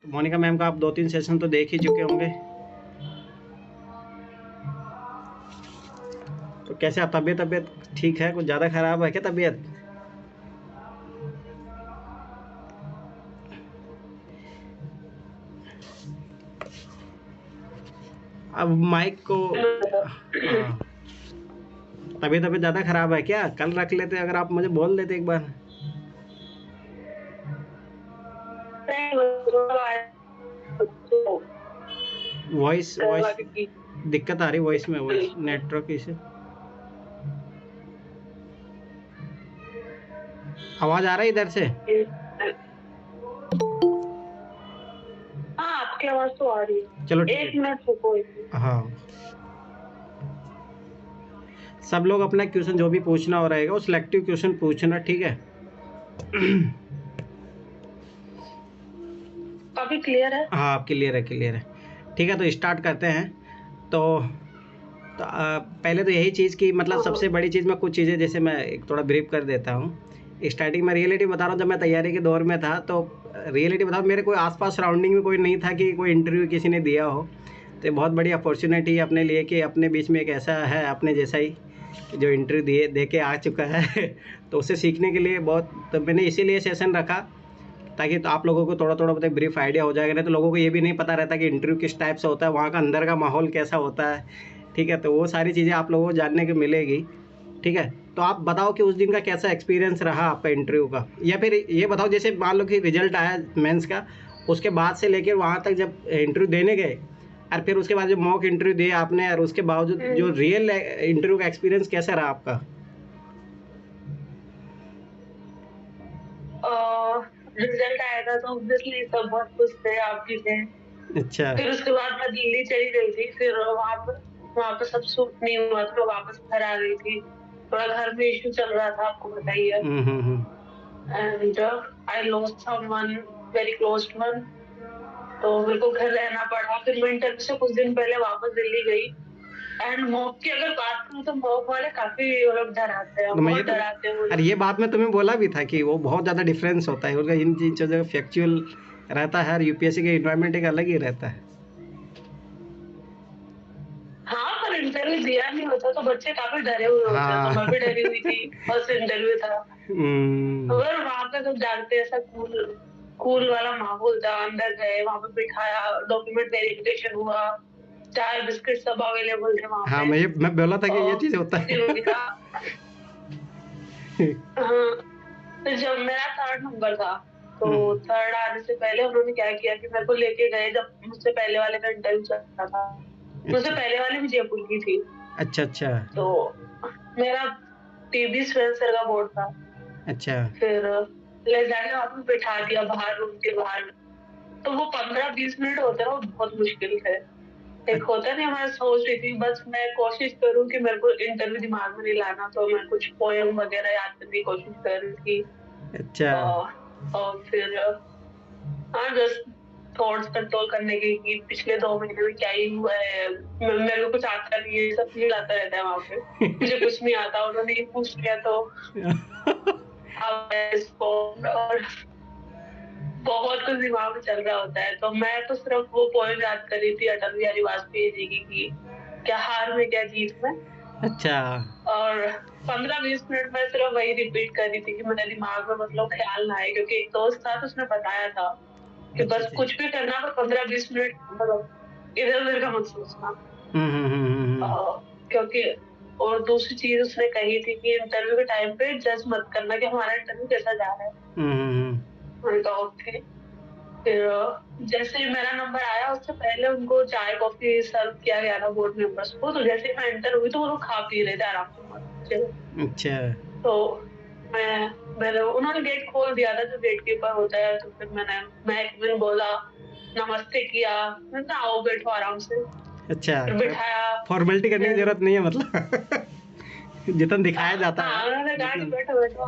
Monika ma'am का आप 2-3 session तो देख ही चुके होंगे। तो कैसे आप तबीयत ठीक है? कुछ ज़्यादा खराब है क्या तबीयत? अब माइक को हाँ, तबीयत ज़्यादा खराब है क्या? कल रख लेते अगर आप मुझे बोल देते एक बार। वॉइस दिक्कत आ रही वॉइस में, वॉइस नेटवर्क इशू। आवाज आ रहा है इधर से? हाँ, आपकी आवाज तो आ रही है। चलो एक मिनट रुको। हाँ, सब लोग अपना क्वेश्चन जो भी पूछना हो रहेगा वो सिलेक्टिव क्वेश्चन पूछना, ठीक है? अभी क्लियर है? हाँ, आप क्लियर है, क्लियर है। ठीक है, तो स्टार्ट करते हैं। तो पहले तो यही चीज़ कि मतलब सबसे बड़ी चीज़, मैं कुछ चीज़ें जैसे मैं एक थोड़ा ब्रीफ कर देता हूँ। स्टार्टिंग में रियलिटी बता रहा हूँ, जब मैं तैयारी के दौर में था तो रियलिटी बताऊँ, मेरे कोई आसपास सराउंडिंग में कोई नहीं था कि कोई इंटरव्यू किसी ने दिया हो। तो ये बहुत बड़ी अपॉर्चुनिटी है अपने लिए कि अपने बीच में एक ऐसा है अपने जैसा ही जो इंटरव्यू दे के आ चुका है। तो उससे सीखने के लिए बहुत, तो मैंने इसीलिए सेशन रखा ताकि तो आप लोगों को थोड़ा थोड़ा मतलब ब्रीफ आइडिया हो जाएगा। नहीं तो लोगों को ये भी नहीं पता रहता कि इंटरव्यू किस टाइप से होता है, वहाँ का अंदर का माहौल कैसा होता है। ठीक है, तो वो सारी चीज़ें आप लोगों को जानने को मिलेगी। ठीक है, तो आप बताओ कि उस दिन का कैसा एक्सपीरियंस रहा आपका इंटरव्यू का, या फिर ये बताओ जैसे मान लो कि रिजल्ट आया मेंस का, उसके बाद से लेकर वहाँ तक जब इंटरव्यू देने गए और फिर उसके बाद जब मॉक इंटरव्यू दिया आपने, और उसके बावजूद जो रियल इंटरव्यू का एक्सपीरियंस कैसा रहा आपका? रिजल्ट आया था तो ऑब्वियसली सब बहुत खुश थे, आप भी थे। अच्छा। फिर उसके बाद मैं दिल्ली चली गई थी, फिर वहाँ पे सब सूट नहीं हुआ तो मैं वापस घर आ गई थी। थोड़ा घर में इश्यू चल रहा था, आपको बताइए। And I lost someone very close one, तो मेरे को घर रहना पड़ा। फिर मैं इंटरव्यू से कुछ दिन पहले वापस दिल्ली गई। एंड मॉक की अगर बात करूँ तो मॉक वाले काफी मतलब डराते हैं, तो मैं बहुत डराते हैं वो अरे लोग। ये बात मैं तुम्हें बोला भी था कि वो बहुत ज़्यादा डिफरेंस होता है उनका, इन चीज़ों का फैक्चुअल रहता है, और यूपीएससी का इन्वायरमेंट एक अलग ही रहता है। हाँ, पर इंटरव्यू दिया नहीं होता तो बच्चे काफी डरे हुए होते हैं, तो मैं भी डरी हुई थी। फर्स्ट इंटरव्यू था, मगर वहाँ पे सब जानते हैं, ऐसा कूल कूल वाला माहौल था। अंदर गए, वहाँ पे बिठाया, डॉक्यूमेंट वेरिफिकेशन हुआ, चाय बिस्किट सब अवेलेबल थे वहाँ हाँ, पे। मैं बोला था कि ये चीज़ होता है। हाँ, तो जब मेरा थर्ड नंबर था तो थर्ड आने से पहले उन्होंने क्या किया कि मेरे को लेके गए। जब मुझसे पहले वाले का इंटरव्यू चल रहा था, मुझसे पहले वाली भी जयपुर की थी, अच्छा अच्छा तो मेरा टीबी स्पेंसर का बोर्ड था। अच्छा। फिर ले जाके वहां पे बैठा दिया बाहर, रूम के बाहर। तो वो 15-20 मिनट होते ना, वो बहुत मुश्किल है। एक होता नहीं, मैं सोच रही थी बस मैं कोशिश करूं कि मेरे को इंटरव्यू दिमाग में नहीं लाना, तो मैं कुछ पोएम वगैरह याद करने की कोशिश कर रही थी। अच्छा। और फिर हाँ, जस्ट थॉट्स कंट्रोल करने की कि पिछले 2 महीने में क्या ही हुआ है। मेरे को कुछ आता नहीं है, सब फील आता रहता है वहां पे, मुझे कुछ नहीं आता। उन्होंने ये पूछ लिया तो अब और बहुत कुछ दिमाग में चल रहा होता है। तो मैं तो सिर्फ वो पोएम याद कर रही थी अटल बिहारी वाजपेयी जी की, क्या हार में क्या जीत में। अच्छा। और 15-20 मिनट में सिर्फ वही रिपीट कर रही थी कि मेरे दिमाग में मतलब ख्याल ना आए, क्योंकि एक दोस्त था तो उसने बताया था कि अच्छा बस अच्छा। कुछ भी करना, पर 15-20 मिनट मतलब इधर उधर का मत सोचना। क्योंकि और दूसरी चीज उसने कही थी कि इंटरव्यू के टाइम पे जज मत करना कि हमारा इंटरव्यू कैसा जा रहा है। मैंने कहा ओके। फिर जैसे ही मेरा नंबर आया, उससे पहले उनको चाय कॉफी सर्व किया गया था बोर्ड मेंबर्स को। तो जैसे ही मैं एंटर हुई तो वो लोग खा पी रहे थे आराम से, मस्त। अच्छा। तो मैंने उन्होंने गेट खोल दिया था, जो गेट कीपर होता है। तो फिर मैं एक दिन बोला, नमस्ते किया, मैंने कहा आओ बैठो आराम से। अच्छा, फिर बिठाया। फॉर्मेलिटी करने की जरूरत नहीं है मतलब। जितना दिखाया जाता है हाँ, उन्होंने कहा कि बैठो बैठो।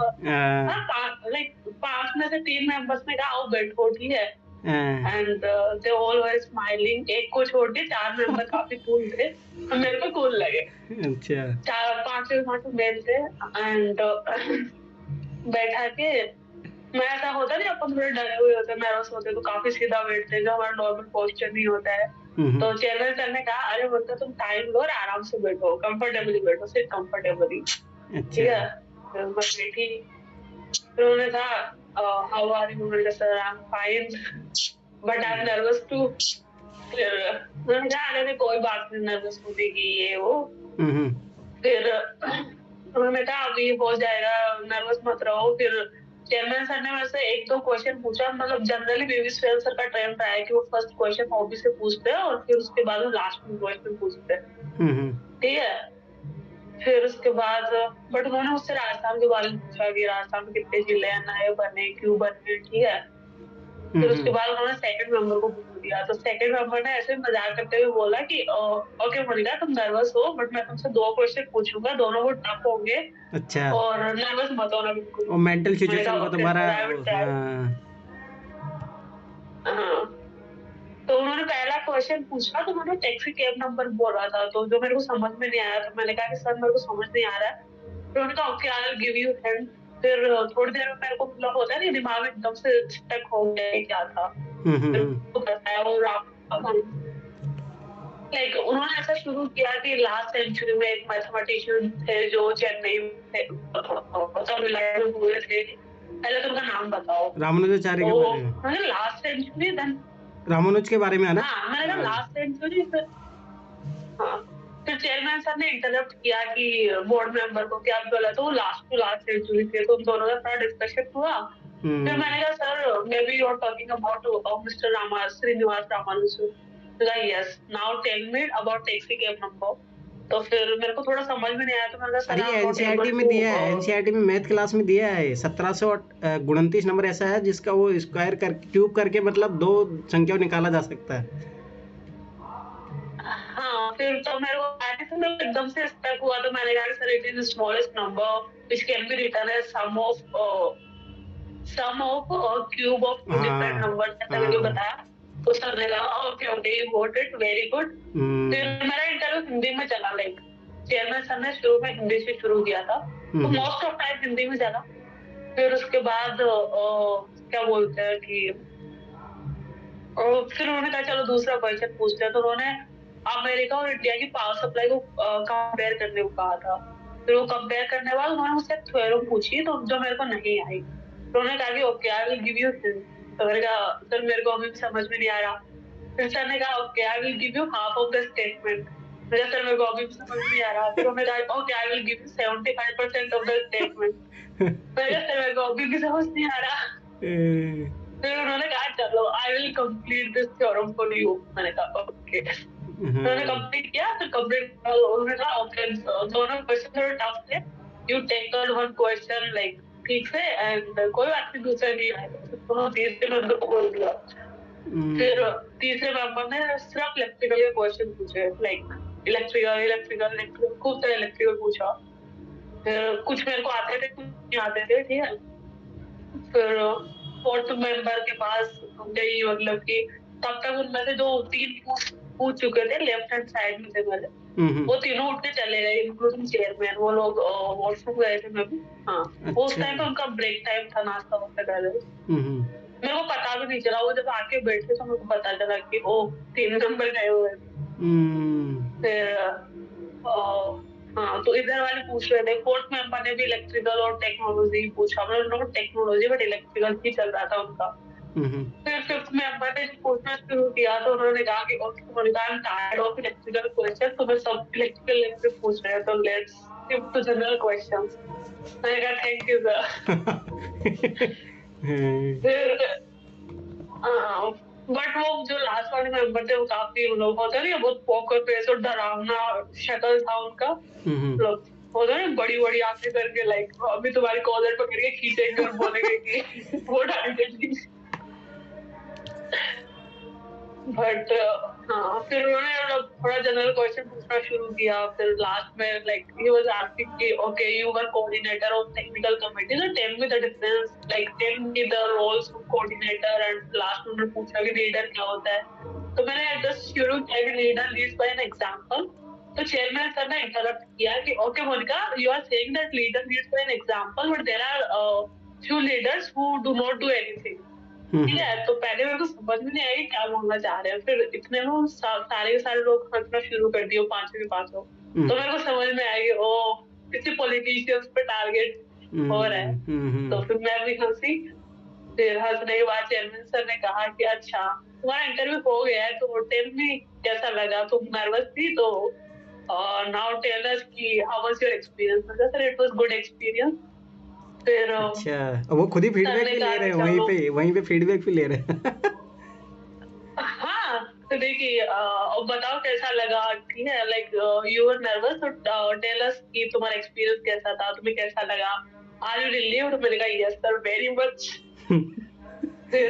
लाइक 5 में से 3 मेंबर्स ने कहा आओ बैठो, ठीक है। And they all were smiling, एक को छोड़ के 4 मेंबर काफी कूल थे, मेरे को कूल लगे। अच्छा। 4 5 मेल थे। एंड बैठा के मैं ऐसा होता नहीं, अपन थोड़े डरे हुए होते हैं, नर्वस होते हैं, तो काफी सीधा बैठते हैं, जो हमारा नॉर्मल पोस्चर नहीं होता है। तो चेयरमैन सर ने कहा, अरे बोलते तुम टाइम लो और आराम से बैठो, कंफर्टेबली बैठो, सिर्फ कंफर्टेबली। ठीक अच्छा। है, फिर मैं बैठी। फिर उन्होंने कहा हाउ आर यू, मैंने कहा sir I am fine but I am nervous too. फिर उन्होंने कहा अरे नहीं, कोई बात नहीं नर्वस होने की, ये वो। फिर उन्होंने कहा अभी हो जाएगा, नर्वस मत रहो। फिर चेयरमैन सर ने मेरे से एक दो क्वेश्चन पूछा, मतलब जनरली बीवी स्वेल सर का ट्रेंड रहा है कि वो फर्स्ट क्वेश्चन हॉबी से पूछते हैं और फिर उसके बाद वो लास्ट में क्वेश्चन पूछते हैं। ठीक है, फिर उसके बाद बट उन्होंने मुझसे राजस्थान के बारे में पूछा कि राजस्थान में कितने जिले हैं, नए बने, क्यों बने। ठीक है, फिर उसके बाद उन्होंने सेकंड मेंबर को पूछ दिया, तो सेकंड मेंबर ने ऐसे मजाक करते हुए बोला कि ओके मोनिका तुम नर्वस हो बट मैं तुमसे 2 क्वेश्चन पूछूंगा, दोनों वो टफ होंगे। अच्छा। और नर्वस मत होना बिल्कुल। वो मेंटल सिचुएशन को तुम्हारा हाँ, तो उन्होंने पहला क्वेश्चन पूछा, तो उन्होंने टैक्सी कैब नंबर बोला था, तो जो मेरे को समझ में नहीं आया, तो मैंने कहा कि सर मेरे को समझ नहीं आ रहा है। तो उन्होंने कहा okay I will give you hint. फिर थोड़ी देर में मेरे को मतलब होता है नहीं, दिमाग में एकदम से स्टक हो गया कि क्या था। फिर वो बताया वो लाइक उन्होंने ऐसा शुरू किया कि लास्ट सेंचुरी में एक मैथमेटिशियन थे जो चेन्नई में हुए थे। पहले तो उनका नाम बताओ। रामानुजाचार्य के बारे में। मैंने लास्ट सेंचुरी देन रामानुज के बारे में है ना? हाँ, मैंने कहा लास्ट सेंचुरी। फिर हाँ, फिर चेयरमैन सर ने इंटरप्ट किया कि बोर्ड मेंबर को क्या बोला, तो लास्ट टू लास्ट सेंचुरी थे, तो उन दोनों का थोड़ा डिस्कशन हुआ। फिर मैंने कहा sir maybe you are talking about mister Srinivasa Ramanujan. Yes, now tell me about taxi cab number. तो फिर मेरे को थोड़ा समझ में नहीं आया, तो मैंने कहा अरे एनसीईआरटी में दिया है, एनसीईआरटी में मैथ क्लास में दिया है 1729 नंबर ऐसा है जिसका वो स्क्वायर कर क्यूब करके मतलब 2 संख्या निकाला जा सकता है। हाँ, फिर तो मेरे को एकदम से स्टक हुआ, तो मैंने कहा sir it is the smallest number which can be written as sum of cube of two different numbers, ऐसा मैंने बताया। तो सर ने कहा okay okay you got it, very good. फिर मेरा इंटरव्यू हिंदी में चला, लाइक चेयरमैन सर ने शुरू में हिंदी से शुरू किया था, तो मोस्ट ऑफ टाइम हिंदी में चला। फिर उसके बाद क्या बोलते हैं कि फिर उन्होंने कहा चलो दूसरा क्वेश्चन पूछते हैं, तो उन्होंने अमेरिका और इंडिया की पावर सप्लाई को कंपेयर करने को कहा था। फिर वो कंपेयर करने के बाद उन्होंने मुझसे थ्योरम पूछी, तो जो मेरे को नहीं आई, तो उन्होंने कहा कि okay I will give you hint. तो मैंने कहा सर मेरे को अभी समझ में नहीं आ रहा। फिर सर ने कहा okay I will give you half of the statement. मेरा सर मेरे को अभी भी समझ नहीं आ रहा। फिर उन्होंने कहा okay I will give you 75% of the statement. मेरा सर मेरे को अभी भी समझ नहीं आ रहा। फिर उन्होंने कहा चलो I will complete this theorem for you. मैंने कहा ओके। उन्होंने कंप्लीट किया, फिर कंप्लीट उन्होंने कहा ओके दोनों क्वेश्चन थोड़े टफ थे, you tackle one question like ठीक से, एंड कोई बात नहीं दूसरा नहीं आएगा। तो तीसरे मेंबर को बोल दिया। फिर तीसरे मेंबर ने सिर्फ इलेक्ट्रिकल के क्वेश्चन पूछे, लाइक इलेक्ट्रिकल खूब सारे इलेक्ट्रिकल पूछा। फिर कुछ मेरे को आते थे, कुछ नहीं आते थे। ठीक है, फिर फोर्थ मेंबर के पास गई, मतलब कि तब तक उनमें से जो 3 पूछ चुके थे लेफ्ट हैंड साइड में थे मेरे, वो तीनों उठ के चले गए, इंक्लूडिंग चेयरमैन। वो लोग वॉशरूम गए थे मैं भी। हाँ, वो उस टाइम पे उनका ब्रेक टाइम था, नाश्ता वास्ता कर रहे थे। मेरे को पता भी नहीं चला, वो जब आके बैठे तो मेरे को पता चला कि ओ 3 नंबर गए हुए। फिर हाँ, तो इधर वाले पूछ रहे थे। फोर्थ मेंबर ने भी इलेक्ट्रिकल और टेक्नोलॉजी पूछा, मतलब टेक्नोलॉजी बट इलेक्ट्रिकल ही चल रहा था उनका। फिर फिफ्थ मेंबर ने पूछना शुरू किया, तो उन्होंने कहा कि okay I am tired of electrical question, तो मैं सब इलेक्ट्रिकल लेकर पूछ रहे हैं, तो let's shift to general questions. मैंने कहा थैंक यू सर। फिर बट वो जो लास्ट वाले मेंबर थे वो काफी लोग होता है ना, बहुत पोकर फेस और डरावना शक्ल था उनका। होता है ना, बड़ी बड़ी आंखें करके, लाइक अभी तुम्हारी कॉलर पकड़ के खींचेंगे और बोलेंगे कि वो डायरेक्टली। बट हाँ, फिर उन्होंने थोड़ा जनरल क्वेश्चन पूछना शुरू किया। फिर लास्ट में लाइक ही वाज आस्किंग कि okay you were coordinator of technical committee, so tell me the difference, like tell me the roles of coordinator. And last में उन्होंने पूछा कि लीडर क्या होता है, तो मैंने जस्ट शुरू किया कि leader leads by an example. तो चेयरमैन सर ने इंटरप्ट किया कि okay Monika, you are saying that leader leads by an example, but there are few leaders who do not do anything. ठीक है, तो पहले मेरे को समझ में नहीं आया कि क्या बोलना चाह रहे हैं, फिर इतने में सारे के सारे लोग हंसना शुरू कर दिए, पांचों के पांचों। तो मेरे को समझ में आया कि ओ किसी पॉलिटिशियंस पे टारगेट हो रहा है। तो फिर मैं भी हंसी। फिर हंसने के बाद चेयरमैन सर ने कहा कि अच्छा तुम्हारा इंटरव्यू हो गया है, तो होटल में कैसा लगा, तुम नर्वस थी, तो नाउ टेल अस कि हाउ वाज योर एक्सपीरियंस। मैं कहा sir it was good experience. फिर अच्छा, वो खुद ही सर फीडबैक ने भी ले कहा रहे कि हैं, चलो वहीं पे फीडबैक भी ले रहे हैं। हाँ, तो देखिए बताओ कैसा लगा, ठीक है, लाइक यू वर नर्वस, तो टेल अस कि तुम्हारा एक्सपीरियंस कैसा था, तुम्हें कैसा लगा, आर यू रिलीव्ड। मैंने कहा यस सर वेरी मच। फिर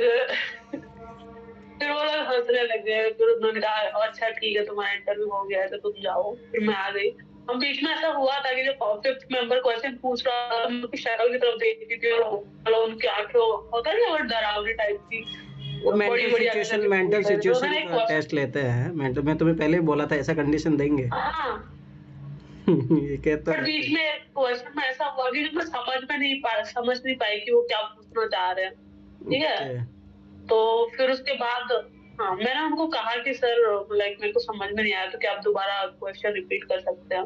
फिर वो लोग हंसने लग गए। फिर उन्होंने कहा अच्छा ठीक है तुम्हारा इंटरव्यू हो गया है तो तुम जाओ। फिर मैं आ गई। हम बीच में ऐसा हुआ था कि जब फिफ्थ मेंबर क्वेश्चन पूछ रहा था, मैं उनकी शक्ल की तरफ देखती थी और मतलब उनकी आंखें होता नहीं और डरावनी टाइप की वो बड़ी बड़ी आंखें करके पूछ रहे थे। तो सिचुएशन मैंने एक का टेस्ट लेते हैं। मैं तुम्हें पहले ही बोला था ऐसा कंडीशन देंगे। हाँ, ये कहता पर बीच में क्वेश्चन में ऐसा हुआ कि मैं समझ नहीं पाई कि वो क्या पूछना चाह रहे हैं, ठीक है। तो फिर उसके बाद हाँ मैंने उनको कहा कि सर लाइक मेरे को समझ में नहीं आया, तो क्या आप दोबारा क्वेश्चन रिपीट कर सकते हैं।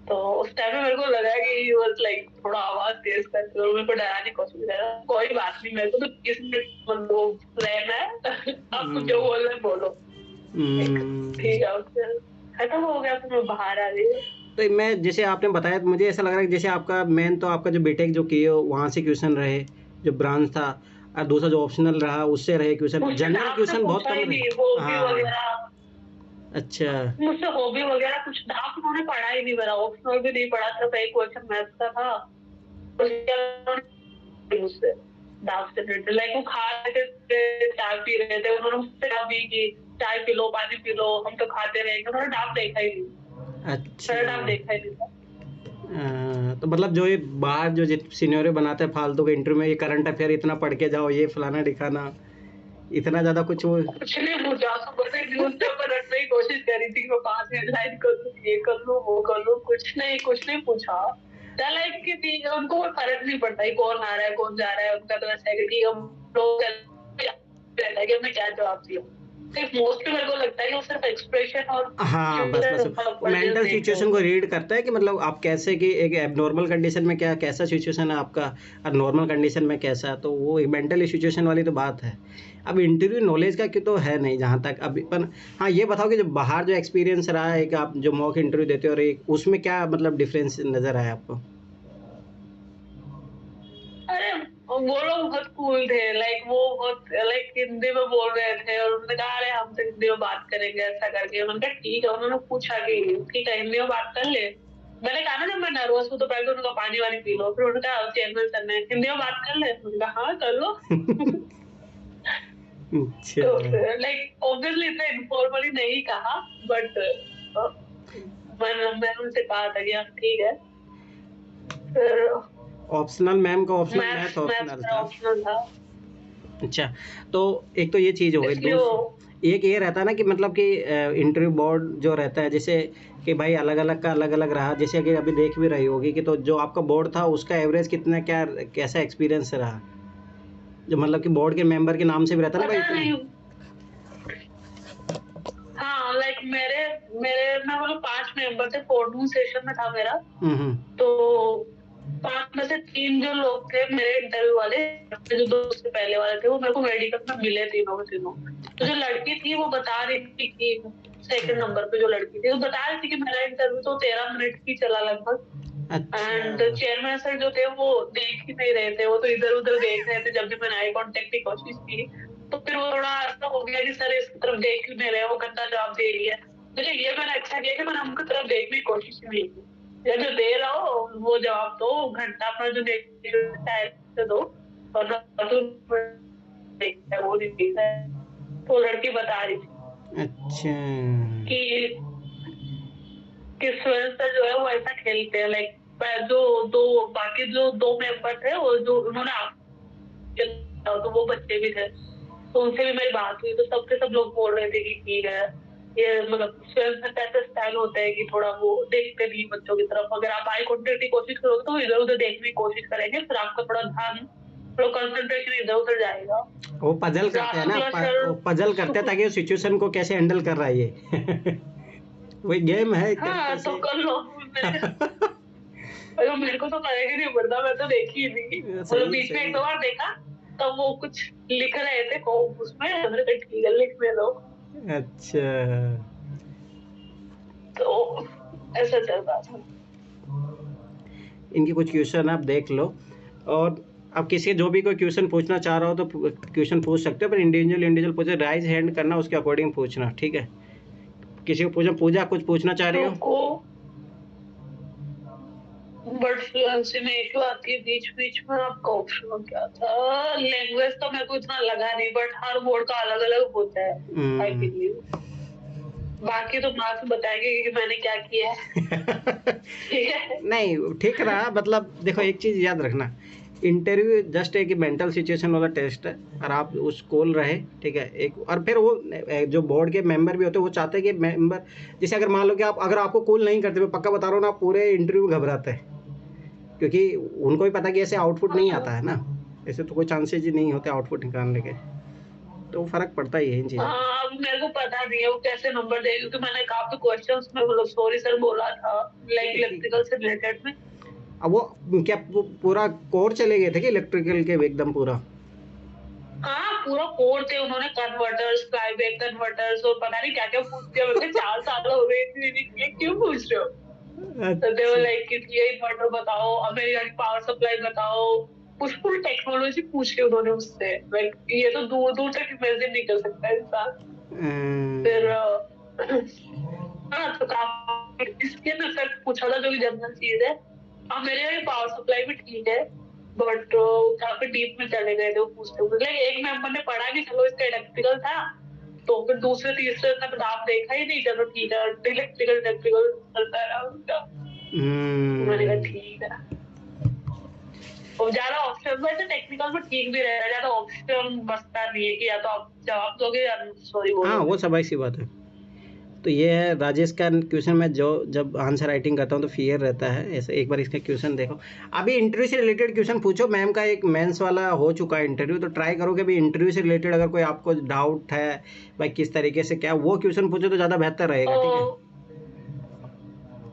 तो उस टाइम में मेरे को लगा कि ही वाज लाइक थोड़ा आवाज तेज करके और मेरे को डराने की कोशिश कर रहा है। कोई बात नहीं, मेरे को तो 30 मिनट मतलब रहना है। आपको जो बोलना है बोलो। ठीक है, फिर खत्म हो गया, फिर मैं बाहर आ गई। तो मैं जैसे आपने बताया तो मुझे ऐसा लग रहा है कि जैसे आपका मेन तो आपका जो बीटेक जो किए हो वहाँ से क्वेश्चन रहे, जो ब्रांच था, और दूसरा जो ऑप्शनल रहा उससे रहे क्वेश्चन, जनरल क्वेश्चन बहुत कम रहे। हाँ, अच्छा मुझसे हॉबी वगैरह कुछ डाक उन्होंने पढ़ा ही नहीं, मेरा ऑप्शनल भी नहीं पढ़ा, सिर्फ एक क्वेश्चन मैथ्स का था। मुझसे डाक से रिलेटेड लाइक वो खा रहे थे, चाय पी रहे थे, उन्होंने मुझसे कहा भी कि चाय पी लो, पानी पी लो, हम तो खाते रहेंगे। उन्होंने डाक देखा ही नहीं। अच्छा। मेरा डाक देखा ही नहीं था। तो मतलब जो ये बाहर जो सीनियर बनाते हैं फालतू के इंटरव्यू में, ये करंट अफेयर इतना पढ़ के जाओ, ये फलाना दिखाना, इतना ज्यादा कुछ वो कुछ नहीं पूछा। सुबह से न्यूज़पेपर रखने की कोशिश करी थी, मैं 5 हेडलाइन कर लूं, ये कर लूं, वो कर लूं, कुछ नहीं पूछा। लाइक कि ठीक है, उनको कोई फर्क नहीं पड़ता है कौन आ रहा है कौन जा रहा है। उनका तो ऐसा है कि ठीक है, हम लोग रहता है कि हमने क्या जवाब दिया। सिर्फ मोस्टली मेरे को लगता है कि वो सिर्फ एक्सप्रेशन और हाँ बस मेंटल सिचुएशन को रीड करता है कि मतलब आप कैसे, कि एक एबनॉर्मल कंडीशन में क्या कैसा सिचुएशन है आपका और नॉर्मल कंडीशन में कैसा, तो वो मेंटल सिचुएशन वाली तो बात है। अब इंटरव्यू नॉलेज का कि तो है नहीं जहाँ तक अभी, पर हाँ ये बताओ कि जो बाहर जो एक्सपीरियंस रहा है कि आप जो मॉक इंटरव्यू देते हो और एक उसमें क्या मतलब डिफरेंस नज़र आया आपको? अरे वो लोग बहुत कूल थे, लाइक वो बहुत लाइक हिंदी में बोल रहे थे और उन्होंने कहा अरे हम तो हिंदी में बात करेंगे ऐसा करके। मैंने कहा ठीक है। उन्होंने पूछा कि ठीक है हिंदी में बात कर ले। मैंने कहा ना जब मैं नर्वस हूँ तो पहले उन्होंने कहा पानी वानी पी लो। फिर उन्होंने कहा चेयरमैन सर ने हिंदी में बात कर ले। मैंने कहा हाँ कर लो। अच्छा, तो लाइक ऑब्वियसली इतना इनफॉर्मली नहीं कहा, बट मैंने उनसे कहा था कि हाँ ठीक है। फिर ऑप्शनल मैम का ऑप्शनल मैथ ऑप्शनल था। अच्छा, तो एक तो ये चीज़ हो गई। एक ये रहता है ना कि मतलब कि इंटरव्यू बोर्ड जो रहता है, जैसे कि भाई अलग अलग का अलग अलग रहा, जैसे कि अभी देख भी रही होगी कि तो जो आपका बोर्ड था उसका एवरेज कितना, क्या कैसा एक्सपीरियंस रहा, जो मतलब कि बोर्ड के मेंबर के नाम से भी रहता है ना भाई। हाँ लाइक मेरे मैं बोलो 5 मेंबर थे, 4 सेशन में था मेरा। तो 5 में से 3 जो लोग थे मेरे इंटरव्यू वाले, जो 2 से पहले वाले थे, वो मेरे को मेडिकल में मिले तीनों के तीनों। तो जो लड़की थी वो बता रही थी कि सेकंड नंबर पे जो लड़की थी वो बता रही थी कि मेरा इंटरव्यू तो 13 मिनट की चला लगभग। एंड चेयरमैन सर जो थे वो देख ही नहीं रहे थे, वो तो इधर उधर देख रहे थे जब भी मैंने आई कांटेक्ट की कोशिश की। तो फिर वो थोड़ा ऐसा हो गया कि सर इस तरफ देख ही नहीं रहे, वो गंदा जवाब दे रही है। मुझे ये मैंने अच्छा किया कि मैंने उनकी तरफ देखने की कोशिश ही नहीं की। या जो दे रहा हो वो जवाब दो, घंटा अपना जो देख दो, और वो नहीं देख रहा है। तो लड़की बता रही थी अच्छा कि स्वयं सर जो है वो ऐसा खेलते हैं। लाइक जो बाकी जो 2 मेंबर थे वो जो उन्होंने तो वो बच्चे भी थे, तो उनसे भी मेरी बात हुई, तो सबके सब लोग बोल रहे थे कि ठीक है। ये मतलब फिल्म में ऐसे स्टाइल होता है कि थोड़ा वो देखते नहीं बच्चों की तरफ, अगर आप आई कांटेक्ट की कोशिश करोगे तो इधर उधर देखने की कोशिश करेंगे, फिर आपका थोड़ा ध्यान, थोड़ा कंसंट्रेशन इधर उधर जाएगा। वो पजल करते हैं ना, रासुला सर, वो पजल करते हैं ताकि वो सिचुएशन को कैसे हैंडल कर रहा है ये। वही गेम है एक हाँ तरीके तो से। कर लो। मेरे को तो करेगा नहीं पड़ता, मैं तो देखी ही नहीं, मतलब सही है बीच में सही एक दो है। बार देखा, तब वो कुछ लिख रहे थे को उसमें, हमने कहा ठीक है लिखने दो, अच्छा, तो ऐसा चल रहा था। इनके कुछ क्वेश्चन आप देख लो, और आप किसी जो भी कोई क्वेश्चन पूछना चाह रहा हो तो क्वेश्चन पूछ सकते हो, पर इंडिविजुअल इंडिविजुअल पूछे, राइज हैंड करना, उसके अकॉर्डिंग पूछना, ठीक है। किसी को पूछना, पूजा कुछ पूछना चाह रही हो? को बट फ्लुएंसी में इशू आती है बीच बीच में, आपका ऑप्शन क्या था? लैंग्वेज तो मेरे को इतना लगा नहीं, बट हर बोर्ड का अलग अलग होता है आई बिलीव, बाकी तो मार्क्स बताएंगे कि मैंने क्या किया है। ठीक है। नहीं ठीक रहा, मतलब देखो एक चीज़ याद रखना, इंटरव्यू जस्ट एक मेंटल सिचुएशन वाला टेस्ट है, और आप उस कूल रहे, ठीक है। एक और फिर वो जो बोर्ड के मेंबर भी होते हैं वो चाहते हैं कि मेंबर, जैसे अगर मान लो कि आप, अगर आपको कूल नहीं करते, मैं पक्का बता रहा हूँ ना, आप पूरे इंटरव्यू में घबराते हैं, क्योंकि उनको भी पता कि ऐसे आउटपुट नहीं आता है ना, ऐसे तो कोई चांसेज ही नहीं होते आउटपुट निकालने के, तो फर्क पड़ता ही है इन चीज़ों का। हाँ अब मेरे को पता नहीं है वो कैसे नंबर देगा, क्योंकि मैंने काफी क्वेश्चंस में मतलब सॉरी सर बोला था लाइक इलेक्ट्रिकल से रिलेटेड में। अब वो क्या पूरा कोर चले गए थे कि इलेक्ट्रिकल के एकदम पूरा? हाँ पूरा कोर थे, उन्होंने कन्वर्टर्स, फ्लाईबैक कन्वर्टर्स और पता नहीं क्या क्या पूछ दिया, मेरे को 4 साल हो गए ये क्यों पूछ रहे हो? तो दे वर लाइक कि ये इन्वर्टर बताओ, अमेरिका की पावर सप्लाई बताओ, कुछ फुल टेक्नोलॉजी पूछ के उन्होंने उससे, लाइक ये तो दूर दूर तक इमेजिन नहीं कर सकता इंसान। फिर हाँ तो काफी इसके ना सर पूछा था जो कि जनरल चीज है। अमेरिका की पावर सप्लाई भी ठीक है, बट काफी डीप में चले गए थे वो पूछते हुए, लाइक एक मेंबर ने पढ़ा कि चलो इसका इलेक्ट्रिकल था, तो फिर दूसरे तीसरे तक नाम देखा ही नहीं, चलो ठीक है इलेक्ट्रिकल इलेक्ट्रिकल चलता रहा उनका। मैंने कहा ठीक है, और ज्यादा ऑप्शन वैसे टेक्निकल में ठीक भी रहेगा, ज्यादा ऑप्शन बचता नहीं है कि या तो आप जवाब दोगे या सॉरी हाँ बोलोगे। वो सब ऐसी बात है। तो ये है राजेश का क्वेश्चन, मैं जो जब आंसर राइटिंग करता हूँ तो फियर रहता है ऐसे, एक बार इसका क्वेश्चन देखो। अभी इंटरव्यू से रिलेटेड क्वेश्चन पूछो, मैम का एक मेंस वाला हो चुका है इंटरव्यू, तो ट्राई करो कि अभी इंटरव्यू से रिलेटेड अगर कोई आपको डाउट है भाई किस तरीके से क्या, वो क्वेश्चन पूछो तो ज़्यादा बेहतर रहेगा, ठीक है।